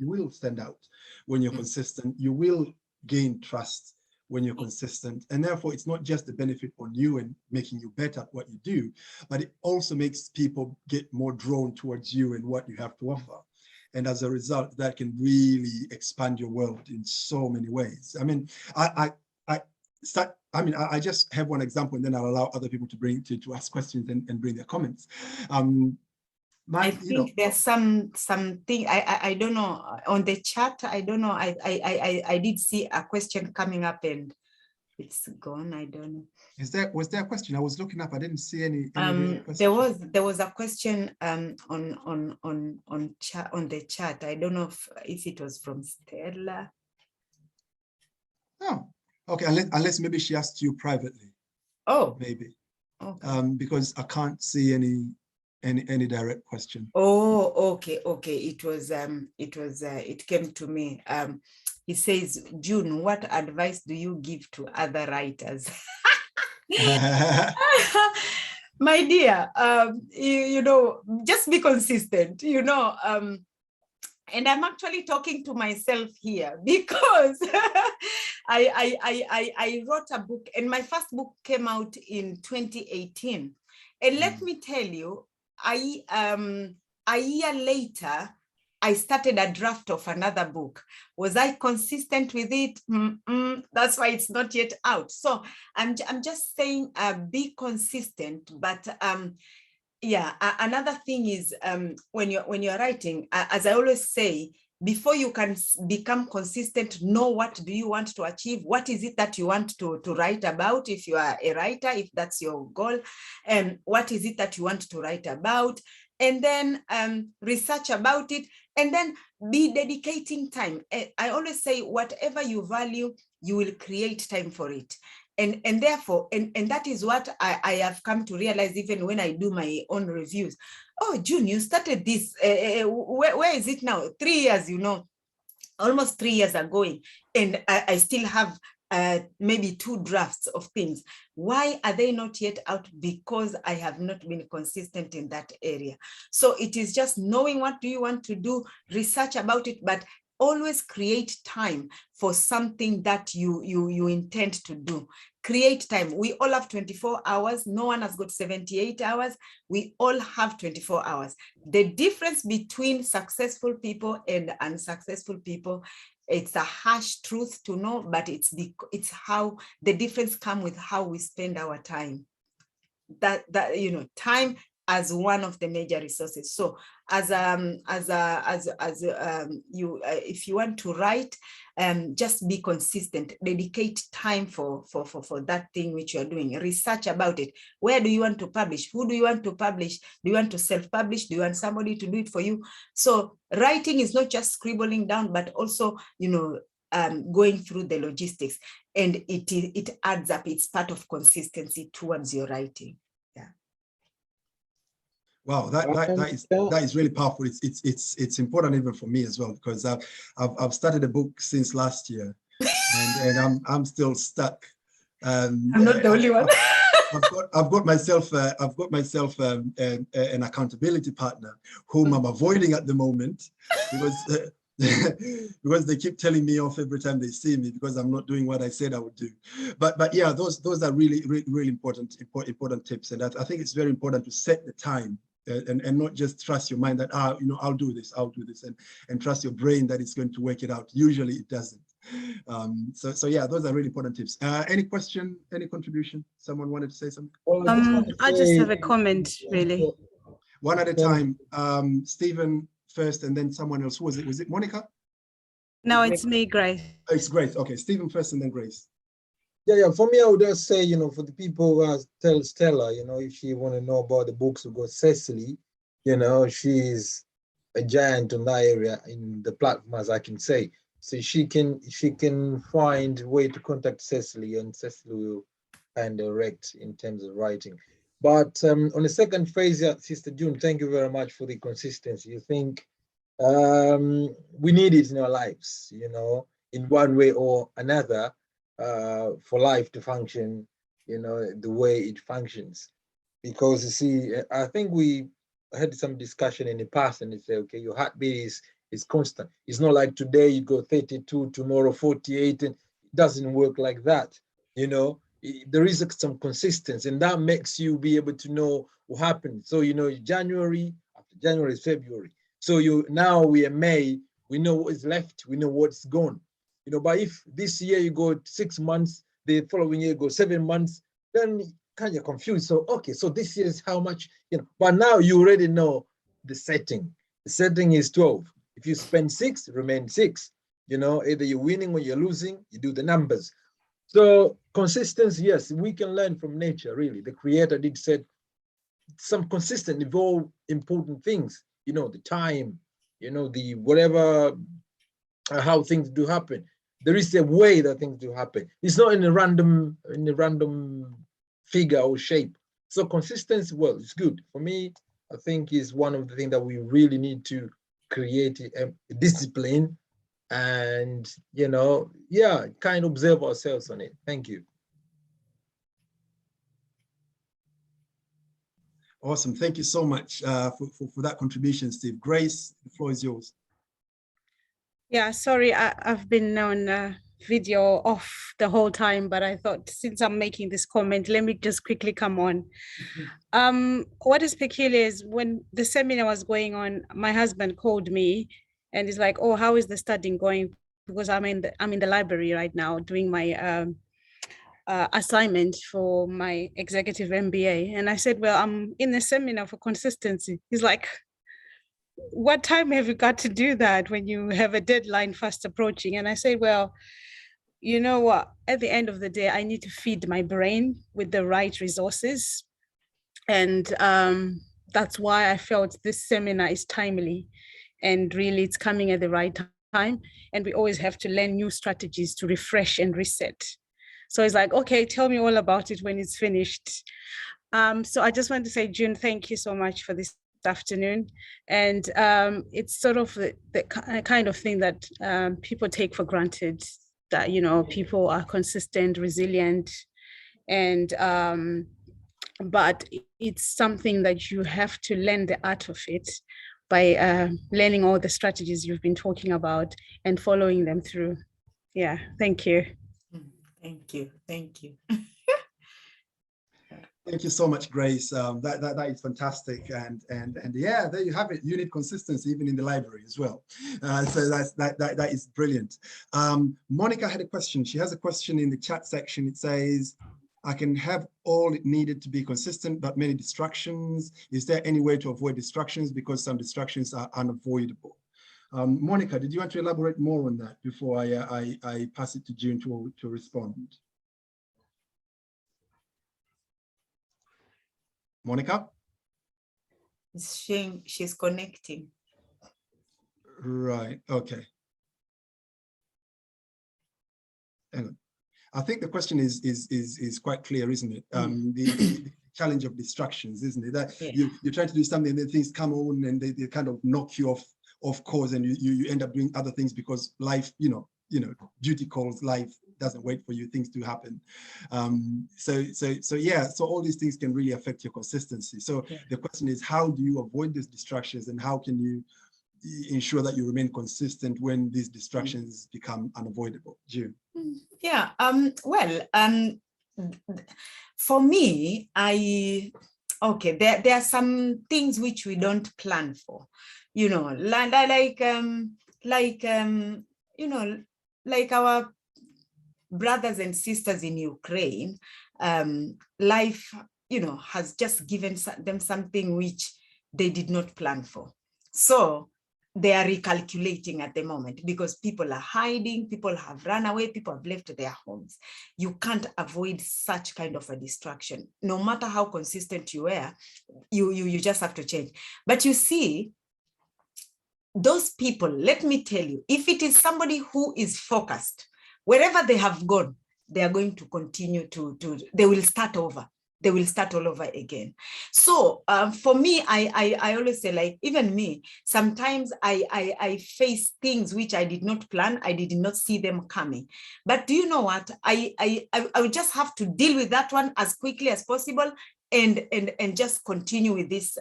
will stand out when you're consistent. You will gain trust when you're consistent. And therefore, it's not just the benefit on you and making you better at what you do, but it also makes people get more drawn towards you and what you have to offer. And as a result, that can really expand your world in so many ways. I mean, I just have one example, and then I'll allow other people to ask questions and bring their comments. I think there's something I don't know on the chat. I don't know. I did see a question coming up, and it's gone. I don't know. Was there a question? I was looking up. I didn't see any real question. There was a question on the chat. I don't know if it was from Stella. Oh, okay. Unless maybe she asked you privately. Oh, maybe. Okay. Because I can't see any direct question. Oh, okay. It came to me. He says, June, what advice do you give to other writers? My dear, you know, just be consistent, you know, and I'm actually talking to myself here because I wrote a book, and my first book came out in 2018. And let me tell you, a year later, I started a draft of another book. Was I consistent with it? That's why it's not yet out. So I'm just saying, be consistent. But yeah, another thing is when you're writing, as I always say, before you can become consistent, know what do you want to achieve? What is it that you want to write about? If you are a writer, if that's your goal, and what is it that you want to write about? And then research about it, and then be dedicating time. I always say, whatever you value, you will create time for it. And therefore, and that is what I have come to realize, even when I do my own reviews. Oh, June, you started this. Where is it now? 3 years, you know, almost 3 years are going, and I still have maybe 2 drafts of things. Why are they not yet out? Because I have not been consistent in that area. So it is just knowing what do you want to do, research about it, but always create time for something that you intend to do. Create time. We all have 24 hours. No one has got 78 hours. We all have 24 hours. The difference between successful people and unsuccessful people, it's a harsh truth to know, but it's how the difference comes with how we spend our time. That you know, time as one of the major resources. So if you want to write, just be consistent, dedicate time for that thing which you're doing, research about it. Where do you want to publish? Who do you want to publish? Do you want to self-publish? Do you want somebody to do it for you? So writing is not just scribbling down, but also, you know, going through the logistics, and it adds up. It's part of consistency towards your writing. Wow, that is really powerful. It's important even for me as well, because I've started a book since last year, and I'm still stuck. I'm not the only one. I've got myself an accountability partner whom I'm avoiding at the moment, because because they keep telling me off every time they see me because I'm not doing what I said I would do. But yeah, those are really important tips, and I think it's very important to set the time. And not just trust your mind that, you know, I'll do this, and trust your brain that it's going to work it out. Usually it doesn't. So yeah, those are really important tips. Any question, any contribution? Someone wanted to say something? Well, I just have a comment, really. One at a time. Stephen first, and then someone else. Who was it? Was it Monica? No, it's me, Grace. Oh, it's Grace. Okay, Stephen first, and then Grace. Yeah. For me, I would just say, you know, for the people who tell Stella, you know, if she want to know about the books, we got Cecily. You know, she's a giant in that area in the platform, as I can say. So she can find a way to contact Cecily, and Cecily will kind of direct in terms of writing. But on the second phase, Sister June, thank you very much for the consistency. You think we need it in our lives, you know, in one way or another. For life to function, you know, the way it functions. Because you see, I think we had some discussion in the past, and they say, okay, your heartbeat is constant. It's not like today you go 32, tomorrow 48, and it doesn't work like that. You know, there is some consistency, and that makes you be able to know what happened. So, you know, January, after January is February. So now we are May, we know what is left, we know what's gone. You know, but if this year you go 6 months, the following year you go 7 months, then kind of confused. So, okay, so this year is how much, you know, but now you already know the setting. The setting is 12. If you spend 6, remain 6. You know, either you're winning or you're losing, you do the numbers. So consistency, yes, we can learn from nature, really. The creator did said some consistent, evolve important things, you know, the time, you know, the whatever, how things do happen. There is a way that things do happen. It's not in a random figure or shape. So consistency, well, it's good. For me, I think is one of the things that we really need to create a discipline and, you know, yeah, kind of observe ourselves on it. Thank you. Awesome. Thank you so much for that contribution, Steve. Grace, the floor is yours. Yeah, sorry, I've been on video off the whole time, but I thought since I'm making this comment, let me just quickly come on. What is peculiar is when the seminar was going on, my husband called me and he's like, oh, how is the studying going? Because I'm in the library right now doing my assignment for my executive MBA. And I said, well, I'm in the seminar for consistency. He's like, what time have you got to do that when you have a deadline fast approaching? And I said, well, you know what, at the end of the day, I need to feed my brain with the right resources. And that's why I felt this seminar is timely and really it's coming at the right time. And we always have to learn new strategies to refresh and reset. So it's like, okay, tell me all about it when it's finished. So I just want to say, June, thank you so much for this afternoon. And it's sort of the kind of thing that people take for granted, that, you know, people are consistent, resilient, and but it's something that you have to learn the art of it by learning all the strategies you've been talking about and following them through. Yeah, thank you. Thank you. Thank you. Thank you so much, Grace. That is fantastic, and yeah, there you have it. You need consistency even in the library as well. So that is brilliant. Monica had a question. She has a question in the chat section. It says, I can have all it needed to be consistent, but many distractions. Is there any way to avoid distractions? Because some distractions are unavoidable. Monica, did you want to elaborate more on that before I pass it to June to respond? Monica? She's connecting. Right, okay. Hang on. I think the question is quite clear, isn't it? The challenge of distractions, isn't it? That you're trying to do something and then things come on and they kind of knock you off course, and you end up doing other things because life, you know, duty calls, life doesn't wait for you, things do happen. So yeah, so all these things can really affect your consistency. So the question is, how do you avoid these distractions, and how can you ensure that you remain consistent when these distractions become unavoidable? June. Yeah, well, for me, there are some things which we don't plan for, you know, you know, like our brothers and sisters in Ukraine, life, you know, has just given them something which they did not plan for. So they are recalculating at the moment because people are hiding, people have run away, people have left their homes. You can't avoid such kind of a distraction. No matter how consistent you are, you just have to change. But you see, those people, let me tell you, if it is somebody who is focused, wherever they have gone, they are going to continue they will start over. They will start all over again. So for me, I always say, like, even me, sometimes I face things which I did not plan. I did not see them coming. But do you know what? I would just have to deal with that one as quickly as possible and just continue with this,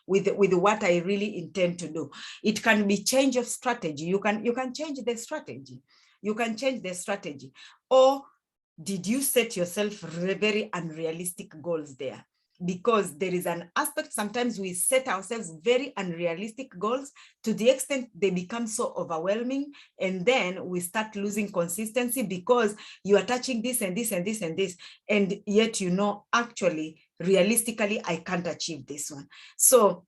with what I really intend to do. It can be change of strategy. You can change the strategy. You can change the strategy. Or did you set yourself very unrealistic goals there? Because there is an aspect, sometimes we set ourselves very unrealistic goals to the extent they become so overwhelming, and then we start losing consistency because you are touching this and this and this and this, and yet, you know, actually, realistically, I can't achieve this one. So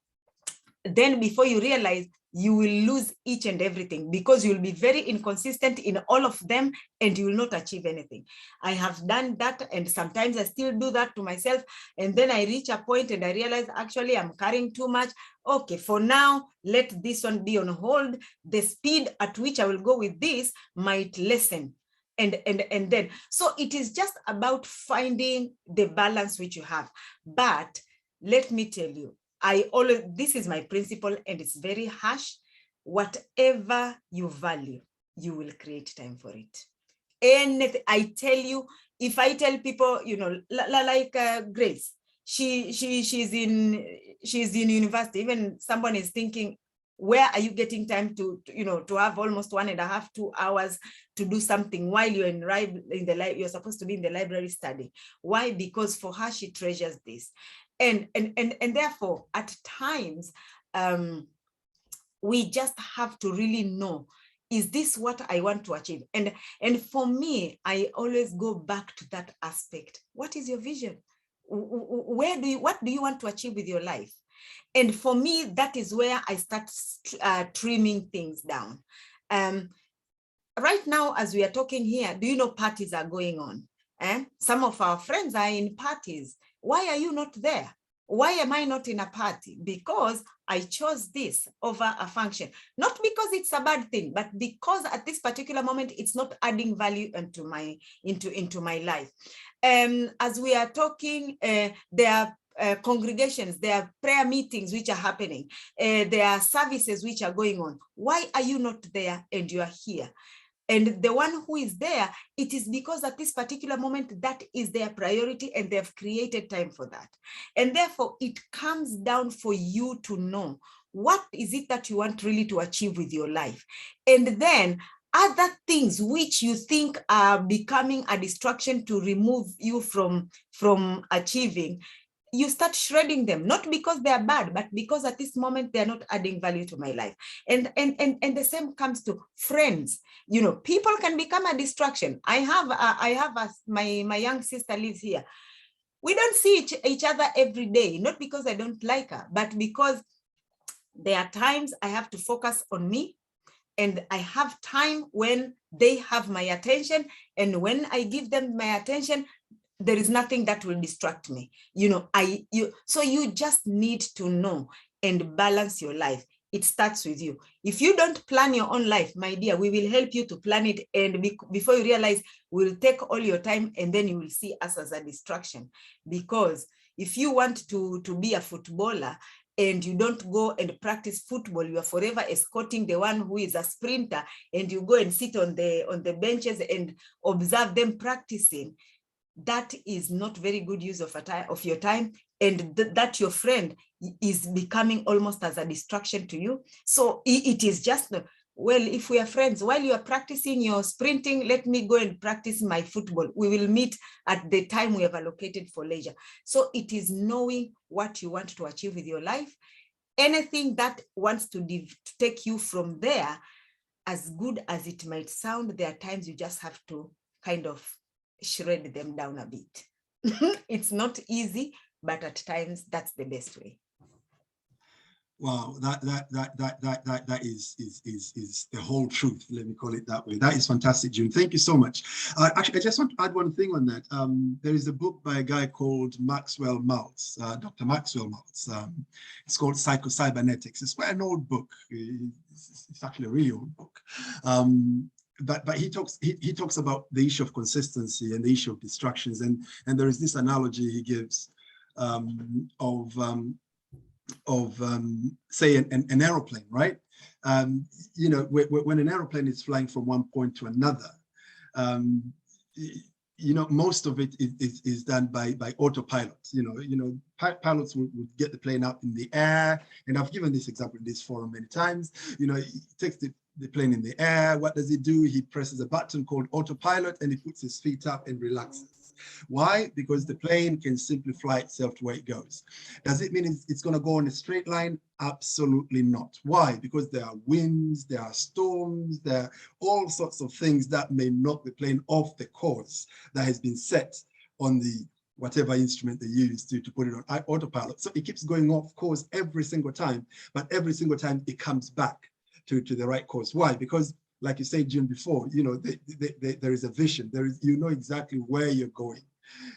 then before you realize, you will lose each and everything, because you'll be very inconsistent in all of them and you will not achieve anything. I have done that, and sometimes I still do that to myself. And then I reach a point and I realize, actually, I'm carrying too much. Okay, for now, let this one be on hold. The speed at which I will go with this might lessen. And then, so it is just about finding the balance which you have. But let me tell you, this is my principle, and it's very harsh. Whatever you value, you will create time for it. Anything, I tell you, if I tell people, you know, like Grace, she's in university. Even someone is thinking, where are you getting time to you know, to have almost 1.5 to 2 hours to do something while you're in the you're supposed to be in the library studying? Why? Because for her, she treasures this. And therefore, at times, we just have to really know, is this what I want to achieve? And for me, I always go back to that aspect. What is your vision? What do you want to achieve with your life? And for me, that is where I start trimming things down. Right now, as we are talking here, do you know parties are going on? Some of our friends are in parties. Why are you not there? Why am I not in a party? Because I chose this over a function. Not because it's a bad thing, but because at this particular moment, it's not adding value into my life. As we are talking, there are congregations, there are prayer meetings which are happening. There are services which are going on. Why are you not there and you are here? And the one who is there, it is because at this particular moment, that is their priority and they've created time for that. And therefore, it comes down for you to know, what is it that you want really to achieve with your life? And then other things which you think are becoming a distraction to remove you from achieving, you start shredding them, not because they are bad, but because at this moment they're not adding value to my life. And the same comes to friends. You know, people can become a distraction. My young sister lives here. We don't see each other every day, not because I don't like her, but because there are times I have to focus on me, and I have time when they have my attention, and when I give them my attention, there is nothing that will distract me. You know, so you just need to know and balance your life. It starts with you. If you don't plan your own life, my dear, we will help you to plan it. And before you realize, we'll take all your time, and then you will see us as a distraction. Because if you want to be a footballer and you don't go and practice football, you are forever escorting the one who is a sprinter, and you go and sit on the benches and observe them practicing. That is not very good use of your time, and that your friend is becoming almost as a distraction to you. So it is just, well, if we are friends, while you are practicing your sprinting, let me go and practice my football. We will meet at the time we have allocated for leisure. So it is knowing what you want to achieve with your life. Anything that wants to take you from there, as good as it might sound, there are times you just have to kind of shred them down a bit. It's not easy, but at times that's the best way. Wow, that is the whole truth. Let me call it that way. That is fantastic, June. Thank you so much. Actually, I just want to add one thing on that. There is a book by a guy called Maxwell Maltz, Dr. Maxwell Maltz. It's called Psycho-Cybernetics. It's quite an old book. It's actually a really old book. But he talks about the issue of consistency and the issue of distractions, and there is this analogy he gives of say an aeroplane, right? You know, when an aeroplane is flying from one point to another, you know, most of it is done by autopilot. You know, pilots would get the plane up in the air, and I've given this example in this forum many times. You know, he takes the plane in the air. What does he do? He presses a button called autopilot, and he puts his feet up and relaxes. Why? Because the plane can simply fly itself to where it goes. Does it mean it's going to go on a straight line? Absolutely not. Why? Because there are winds, there are storms, there are all sorts of things that may knock the plane off the course that has been set on the whatever instrument they use to put it on autopilot. So it keeps going off course every single time, but every single time it comes back to the right course. Why? Because like you said, June, before, you know, there is a vision. There is, you know exactly where you're going.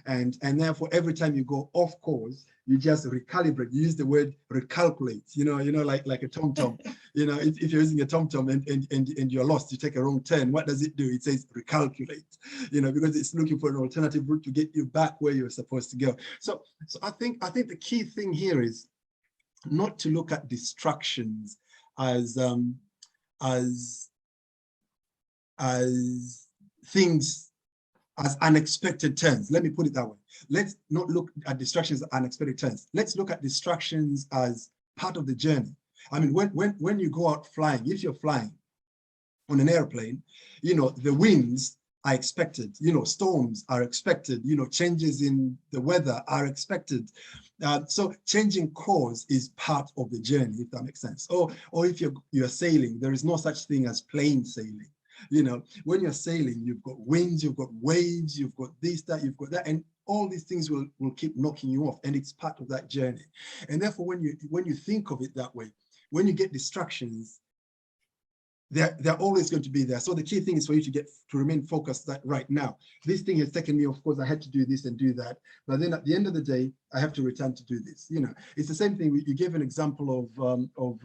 And therefore, every time you go off course, you just recalibrate. You use the word recalculate, you know, like a TomTom. You know, if you're using a TomTom and you're lost, you take a wrong turn, what does it do? It says recalculate, you know, because it's looking for an alternative route to get you back where you're supposed to go. So I think the key thing here is not to look at distractions as things, as unexpected turns. Let me put it that way. Let's not look at distractions as unexpected turns. Let's look at distractions as part of the journey. I mean, when you go out flying, if you're flying on an airplane, you know, the winds are expected, you know, storms are expected, you know, changes in the weather are expected. So changing course is part of the journey, if that makes sense. Or if you're sailing, there is no such thing as plain sailing. You know, when you're sailing, you've got winds, you've got waves, you've got this, that, you've got that, and all these things will keep knocking you off, and it's part of that journey. And therefore, when you think of it that way, when you get distractions, they're always going to be there. So the key thing is for you to remain focused that right now. This thing has taken me, of course, I had to do this and do that, but then at the end of the day, I have to return to do this. You know, it's the same thing. You gave an example of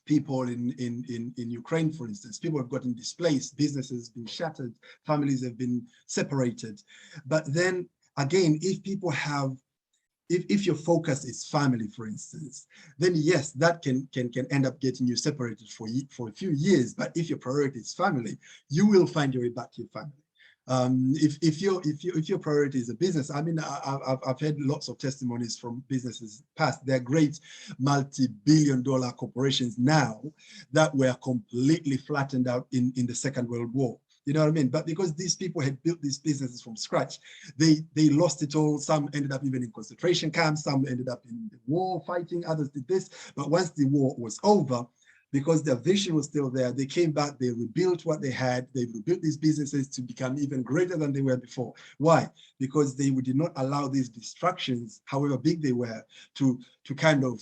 people in Ukraine, for instance. People have gotten displaced, businesses have been shattered, families have been separated. But then again, if people have, if your focus is family, for instance, then yes, that can end up getting you separated for a few years. But if your priority is family, you will find your way back to your family. If your priority is a business, I mean, I've heard lots of testimonies from businesses past. They're great multi-billion-dollar corporations now that were completely flattened out in the Second World War. You know what I mean? But because these people had built these businesses from scratch, they lost it all. Some ended up even in concentration camps, some ended up in the war fighting, others did this. But once the war was over, because their vision was still there, they came back, they rebuilt what they had, they rebuilt these businesses to become even greater than they were before. Why? Because they did not allow these distractions, however big they were, to kind of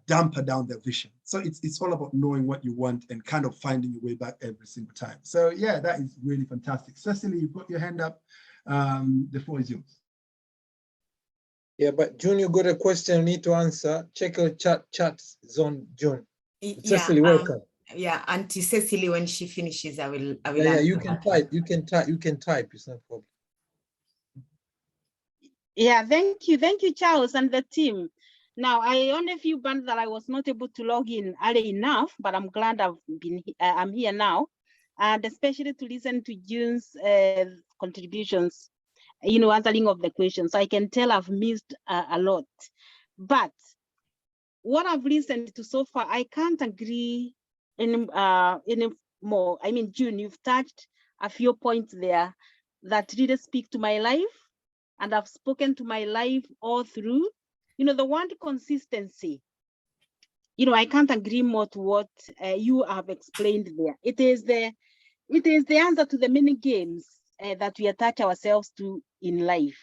damper down their vision. So it's all about knowing what you want and kind of finding your way back every single time. So yeah, that is really fantastic. Cecily, you've got your hand up. The floor is yours. Yeah, but June, you got a question you need to answer. Check your chat zone, June. Cecily, welcome. Yeah, Auntie Cecily, when she finishes, I will yeah, you can type. You can type. It's no problem. Yeah, thank you, Charles and the team. Now, I only feel bad that I was not able to log in early enough, but I'm glad I'm here now, and especially to listen to June's contributions, you know, answering of the questions. I can tell I've missed a lot, but what I've listened to so far, I can't agree anymore. I mean, June, you've touched a few points there that really speak to my life, and I've spoken to my life all through. You know, the word consistency, you know, I can't agree more to what you have explained there. It is the answer to the many games that we attach ourselves to in life.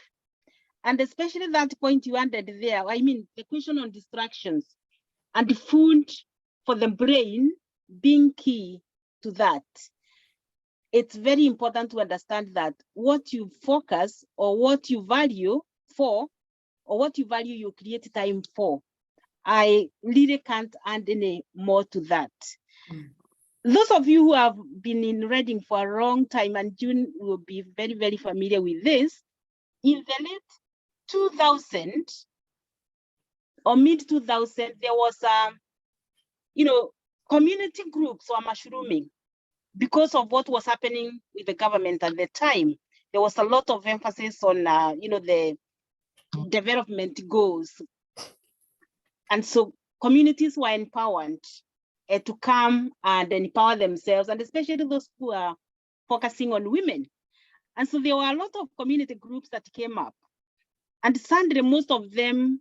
And especially that point you added there, I mean, the question on distractions and the food for the brain being key to that. It's very important to understand that what you focus or what you value for, or what you value, you create time for. I really can't add any more to that. Those of you who have been in Reading for a long time, and June will be very, very familiar with this, in the late 2000 or mid 2000, there was, you know, community groups were mushrooming because of what was happening with the government at the time. There was a lot of emphasis on, you know, the development goals. And so communities were empowered to come and empower themselves, and especially those who are focusing on women. And so there were a lot of community groups that came up. And sadly, most of them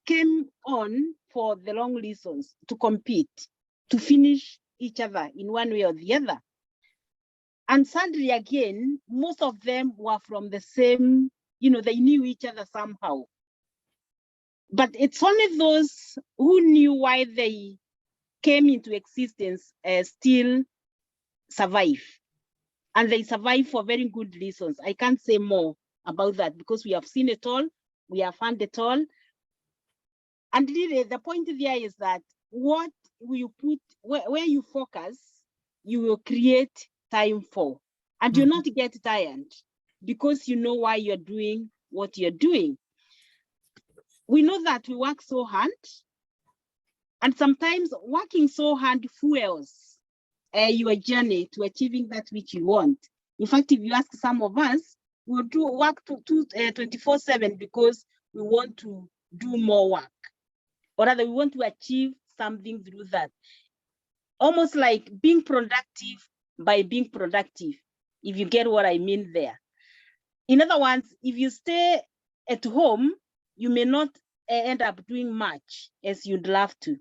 came on for the wrong reasons, to compete, to finish each other in one way or the other. And sadly, again, most of them were from the same they knew each other somehow. But it's only those who knew why they came into existence still survive. And they survive for very good reasons. I can't say more about that because we have seen it all, we have found it all. And really, the point there is that what you put, where you focus, you will create time for. And you'll not get tired because you know why you're doing what you're doing. We know that we work so hard, and sometimes working so hard fuels your journey to achieving that which you want. In fact, if you ask some of us, we'll do work 24/7 because we want to do more work, or rather we want to achieve something through that. Almost like being productive by being productive, if you get what I mean there. In other words, if you stay at home, you may not end up doing much as you'd love to.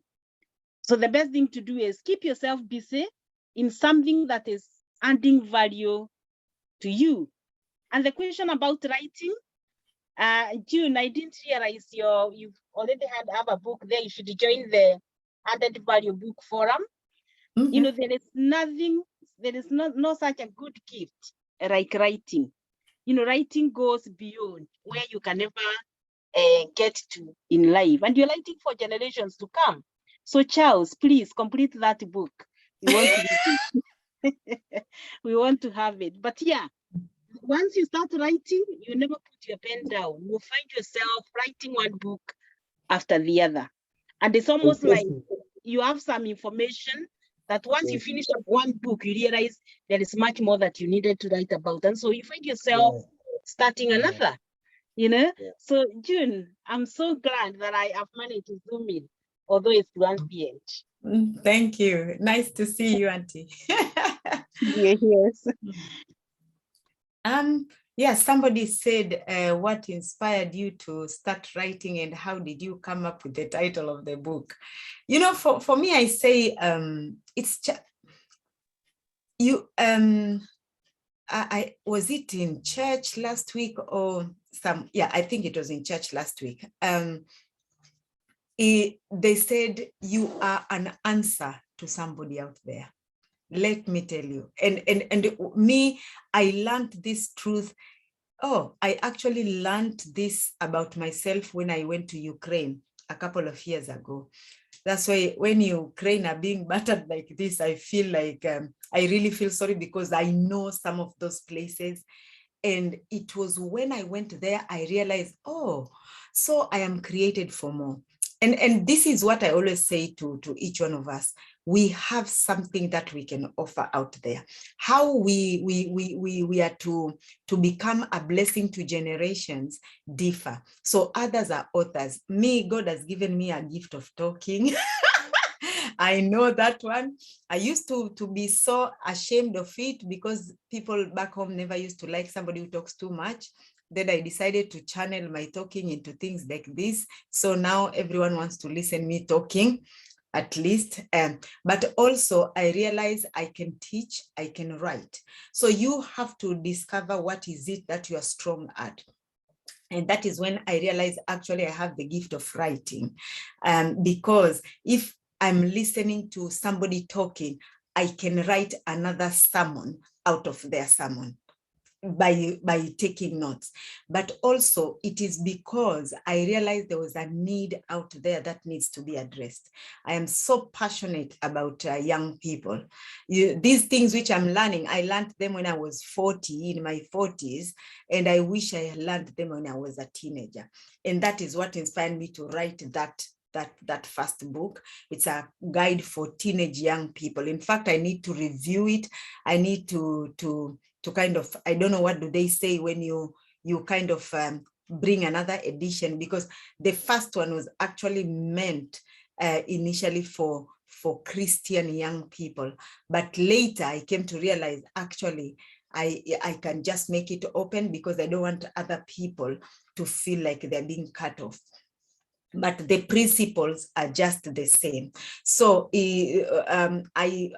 So the best thing to do is keep yourself busy in something that is adding value to you. And the question about writing, June, I didn't realize you've already have a book there. You should join the Added Value Book Forum. There is no such a good gift like writing. Writing goes beyond where you can never get to in life. And you're writing for generations to come. So Charles, please complete that book. We want to, we want to have it. But yeah, once you start writing, you never put your pen down. You'll find yourself writing one book after the other. And it's almost like you have some information that once you finish up one book, you realize there is much more that you needed to write about. And so you find yourself starting another, So June, I'm so glad that I have managed to zoom in, although it's 1 p.m. Thank you. Nice to see you, Auntie. Yes. Yeah, somebody said, what inspired you to start writing and how did you come up with the title of the book? For me, I say it's just you. I was it in church last week or some? Yeah, I think it was in church last week. They said you are an answer to somebody out there. Let me tell you, and me, I learned this truth. I actually learned this about myself when I went to Ukraine a couple of years ago. That's why when Ukraine are being battered like this, I feel like I really feel sorry because I know some of those places. And it was when I went there, I realized, so I am created for more. And this is what I always say to each one of us. We have something that we can offer out there. How we are to become a blessing to generations differ. So others are authors. Me, God has given me a gift of talking. I know that one. I used to be so ashamed of it because people back home never used to like somebody who talks too much. Then I decided to channel my talking into things like this. So now everyone wants to listen me talking, at least. But also I realize I can teach, I can write. So you have to discover what is it that you are strong at. And that is when I realized actually I have the gift of writing. Because if I'm listening to somebody talking, I can write another sermon out of their sermon by taking notes. But also it is because I realized there was a need out there that needs to be addressed. I am so passionate about young people. These things which I'm learning, I learned them when I was 40, in my 40s, and I wish I had learned them when I was a teenager. And that is what inspired me to write that first book. It's a guide for teenage young people. In fact, I need to review it. I need to kind of, I don't know, what do they say when you kind of bring another edition, because the first one was actually meant initially for Christian young people. But later I came to realize actually I can just make it open because I don't want other people to feel like they're being cut off. But the principles are just the same. So I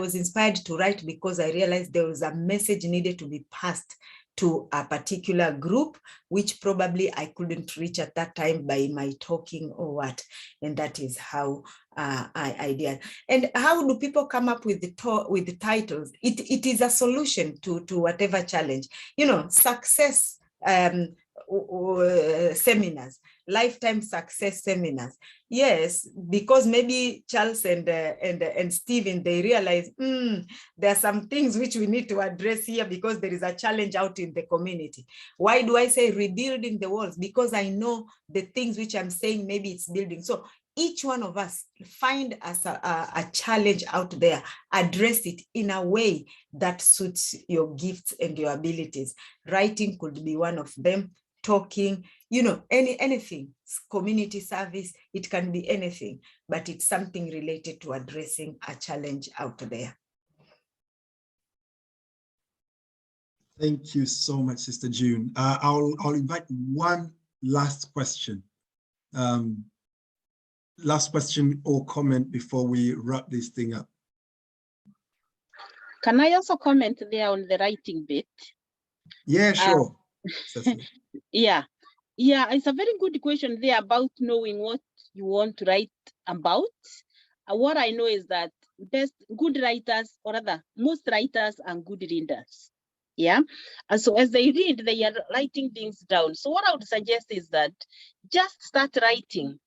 was inspired to write because I realized there was a message needed to be passed to a particular group, which probably I couldn't reach at that time by my talking or what. And that is how I did. And how do people come up with the titles? It is a solution to whatever challenge. You know, success seminars, lifetime success seminars. Yes, because maybe Charles and Stephen, they realize there are some things which we need to address here because there is a challenge out in the community. Why do I say rebuilding the walls? Because I know the things which I'm saying, maybe it's building. So each one of us find us a challenge out there, address it in a way that suits your gifts and your abilities. Writing could be one of them, talking, you know, anything, community service, it can be anything, but it's something related to addressing a challenge out there. Thank you so much, Sister June. I'll invite one last question. Last question or comment before we wrap this thing up. Can I also comment there on the writing bit? Yeah, sure. Yeah, it's a very good question there about knowing what you want to write about. What I know is that good writers, or rather most writers are good readers. Yeah, and so as they read, they are writing things down. So what I would suggest is that just start writing.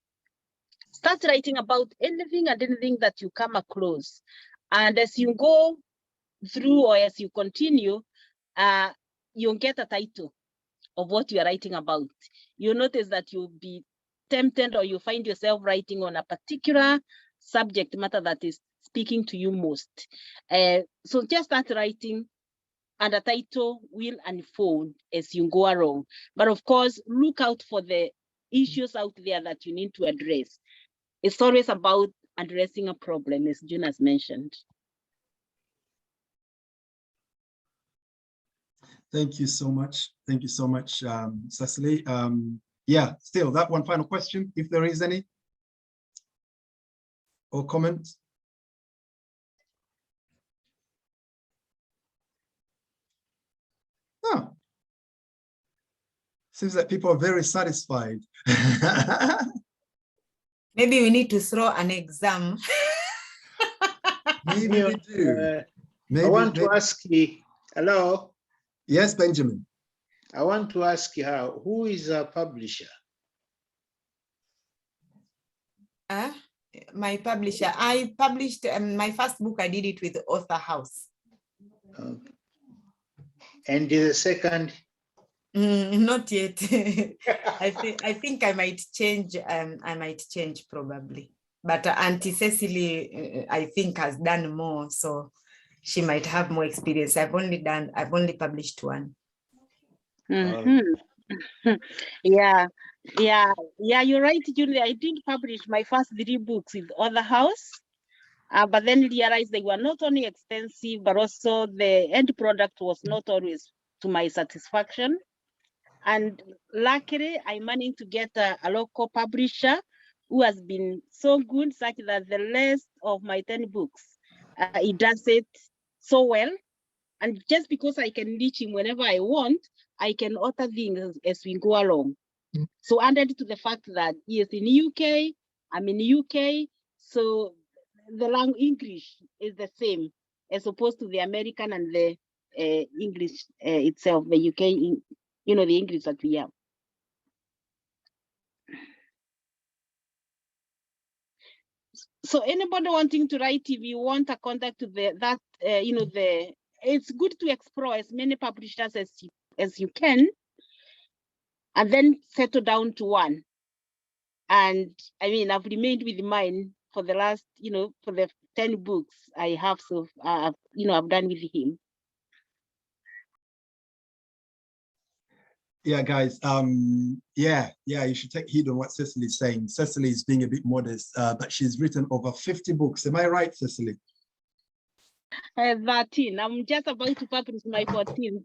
Start writing about anything and anything that you come across. And as you go through or as you continue, you'll get a title of what you are writing about. You'll notice that you'll be tempted or you find yourself writing on a particular subject matter that is speaking to you most. So just start writing and a title will unfold as you go along. But of course, look out for the issues out there that you need to address. It's always about addressing a problem, as June has mentioned. Thank you so much. Thank you so much, Cecily. Yeah, still that one final question, if there is any, or comment. Oh, seems like people are very satisfied. Maybe we need to throw an exam. Maybe we do. I want to ask you, hello? Yes, Benjamin. I want to ask you, who is a publisher? My publisher, I published my first book, I did it with Author House. Okay. And the second? Not yet. I think I might change. I might change probably. But Auntie Cecily, I think, has done more, so she might have more experience. I've only published one. Mm-hmm. Yeah, you're right, Julia. I did publish my first 3 books with Author House, but then realized they were not only expensive, but also the end product was not always to my satisfaction. And luckily, I managed to get a local publisher who has been so good, such that the rest of my 10 books, he does it so well. And just because I can reach him whenever I want, I can author things as we go along. So added to the fact that he is in UK, I'm in UK, so the language English is the same as opposed to the American and the English itself, the UK, you know, the English that we have. So anybody wanting to write, if you want a contact to it's good to explore as many publishers as you can, and then settle down to one. And I mean, I've remained with mine for the last, for the 10 books I have, so I've done with him. Yeah, guys. Yeah, you should take heed on what Cecily is saying. Cecily is being a bit modest, but she's written over 50 books. Am I right, Cecily? 13. I'm just about to publish my 14th.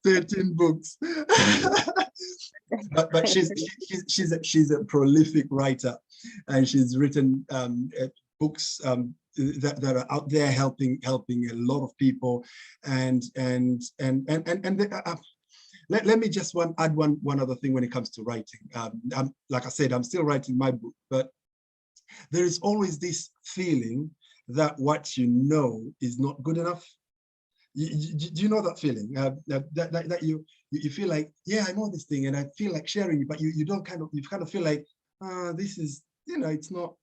13 books. but she's a prolific writer, and she's written books that are out there helping a lot of people, and let me just add one other thing when it comes to writing. Like I said, I'm still writing my book, but there is always this feeling that what you know is not good enough. Do you know that feeling? That you feel like, yeah, I know this thing and I feel like sharing it, but you kind of feel like, this is, it's not,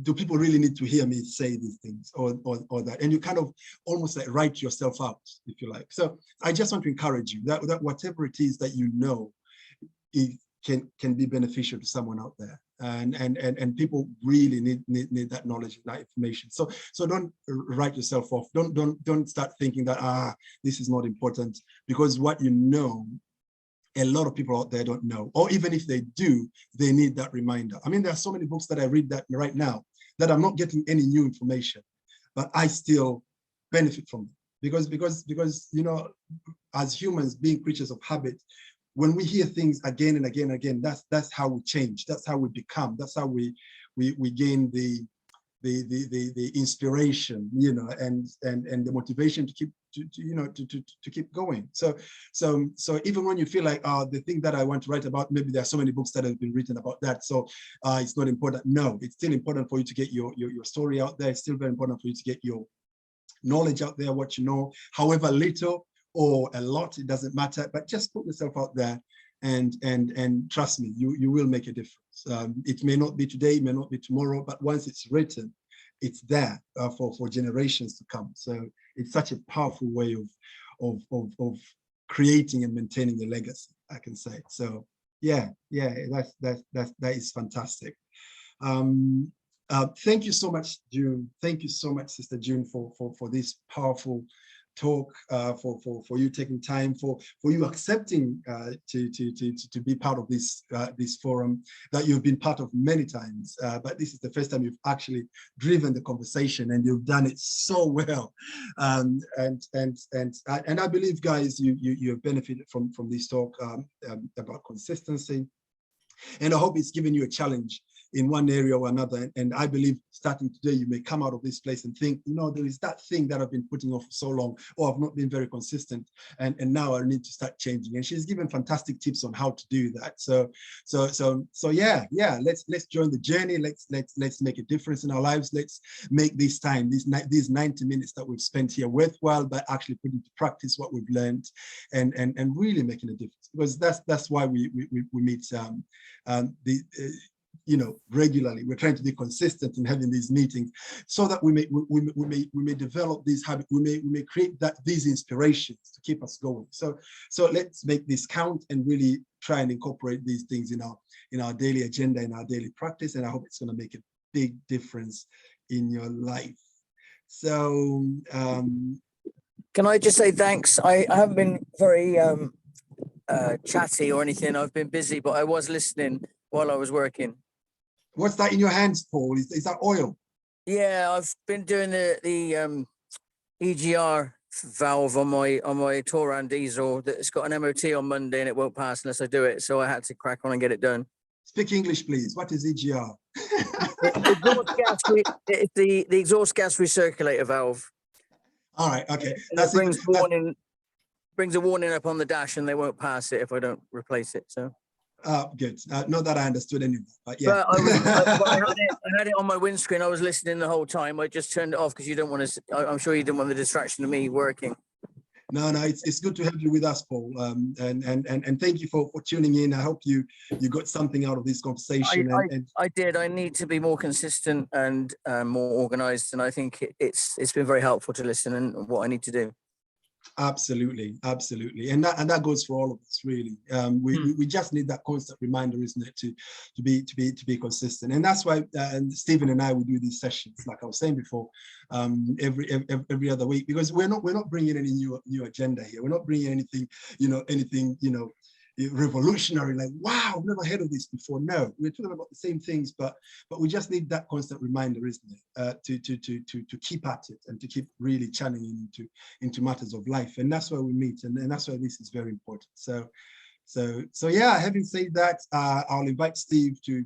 do people really need to hear me say these things or that? And you kind of almost like write yourself out, if you like. So I just want to encourage you that whatever it is that you know, it can be beneficial to someone out there. And people really need that knowledge and that information. So don't write yourself off. Don't start thinking that this is not important, because what you know, a lot of people out there don't know, or even if they do, they need that reminder. I mean, there are so many books that I read that right now that I'm not getting any new information, but I still benefit from it because as humans, being creatures of habit, when we hear things again and again and again, that's how we change. That's how we become. That's how we gain the inspiration, and the motivation to keep to keep going. So even when you feel like, the thing that I want to write about, maybe there are so many books that have been written about that, so it's not important. No, it's still important for you to get your story out there. It's still very important for you to get your knowledge out there, what you know, however little or a lot, it doesn't matter, but just put yourself out there, and trust me, you will make a difference. It may not be today, it may not be tomorrow, but once it's written, it's there for generations to come. So it's such a powerful way of creating and maintaining a legacy, I can say. So yeah, that is fantastic. Thank you so much, June. Thank you so much, Sister June, for this powerful talk, for you taking time, for you accepting to be part of this forum that you've been part of many times, but this is the first time you've actually driven the conversation, and you've done it so well. And I believe, guys, you have benefited from this talk about consistency, and I hope it's given you a challenge in one area or another. And I believe starting today, you may come out of this place and think, there is that thing that I've been putting off for so long, or I've not been very consistent, and now I need to start changing. And she's given fantastic tips on how to do that. So yeah, let's join the journey. Let's make a difference in our lives. Let's make this time, these 90 minutes that we've spent here, worthwhile by actually putting into practice what we've learned, and really making a difference. Because that's why we meet regularly. We're trying to be consistent in having these meetings, so that we may develop these habits. We may create these inspirations to keep us going. So let's make this count and really try and incorporate these things in our daily agenda, in our daily practice. And I hope it's going to make a big difference in your life. So can I just say thanks? I haven't been very chatty or anything. I've been busy, but I was listening while I was working. What's that in your hands, Paul? Is that oil? Yeah, I've been doing the EGR valve on my Touran diesel. It's got an MOT on Monday, and it won't pass unless I do it. So I had to crack on and get it done. Speak English, please. What is EGR? It's the exhaust gas recirculator valve. All right. Okay. That brings a warning up on the dash, and they won't pass it if I don't replace it. So. Good. Not that I understood anything, but yeah. But I had it on my windscreen. I was listening the whole time. I just turned it off because you don't want to. I'm sure you didn't want the distraction of me working. No, it's good to have you with us, Paul. And thank you for tuning in. I hope you got something out of this conversation. I did. I need to be more consistent and more organized, and I think it's been very helpful to listen and what I need to do. Absolutely, and that goes for all of us, really. We just need that constant reminder, isn't it, to be consistent. And that's why Stephen and I will do these sessions, like I was saying before, every other week, because we're not bringing any new agenda here. We're not bringing anything revolutionary, like, wow, I've never heard of this before. No, we're talking about the same things, but we just need that constant reminder, isn't it, to keep at it and to keep really channeling into matters of life. And that's why we meet, and that's why this is very important. So So yeah, having said that, I'll invite Steve to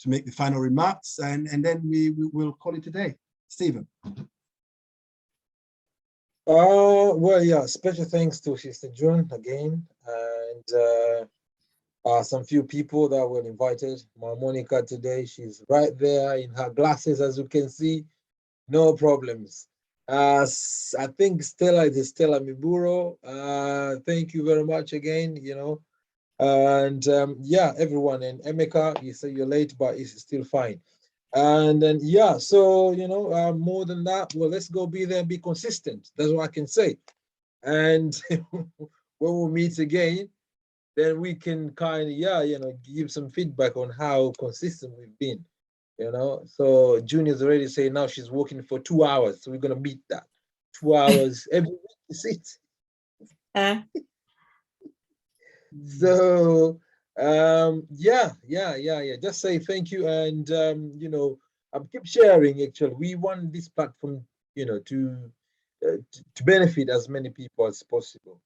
make the final remarks, and then we will call it a day. Stephen. Well, yeah, special thanks to Sister June again, and some few people that were invited. My Monica today, she's right there in her glasses, as you can see, no problems. I think Stella is Stella Miburo. Thank you very much again, and yeah, everyone, and Emeka, you say you're late, but it's still fine. And then, yeah, so, more than that, well, let's go be there and be consistent. That's what I can say. And when we meet again, then we can kind of, give some feedback on how consistent we've been, So Junior's already saying now she's working for 2 hours. So we're going to meet that 2 hours every week, you see. So yeah, just say thank you, and keep sharing. Actually, we want this platform to benefit as many people as possible,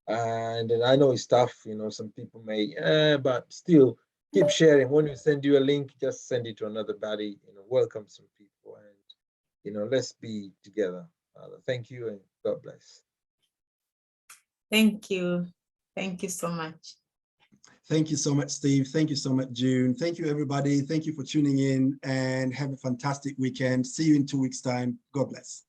and I know it's tough, some people may but still keep sharing. When we send you a link, just send it to another buddy, welcome some people, and let's be together. Thank you, and God bless. Thank you so much. Thank you so much, Steve. Thank you so much, June. Thank you, everybody. Thank you for tuning in, and have a fantastic weekend. See you in 2 weeks' time. God bless.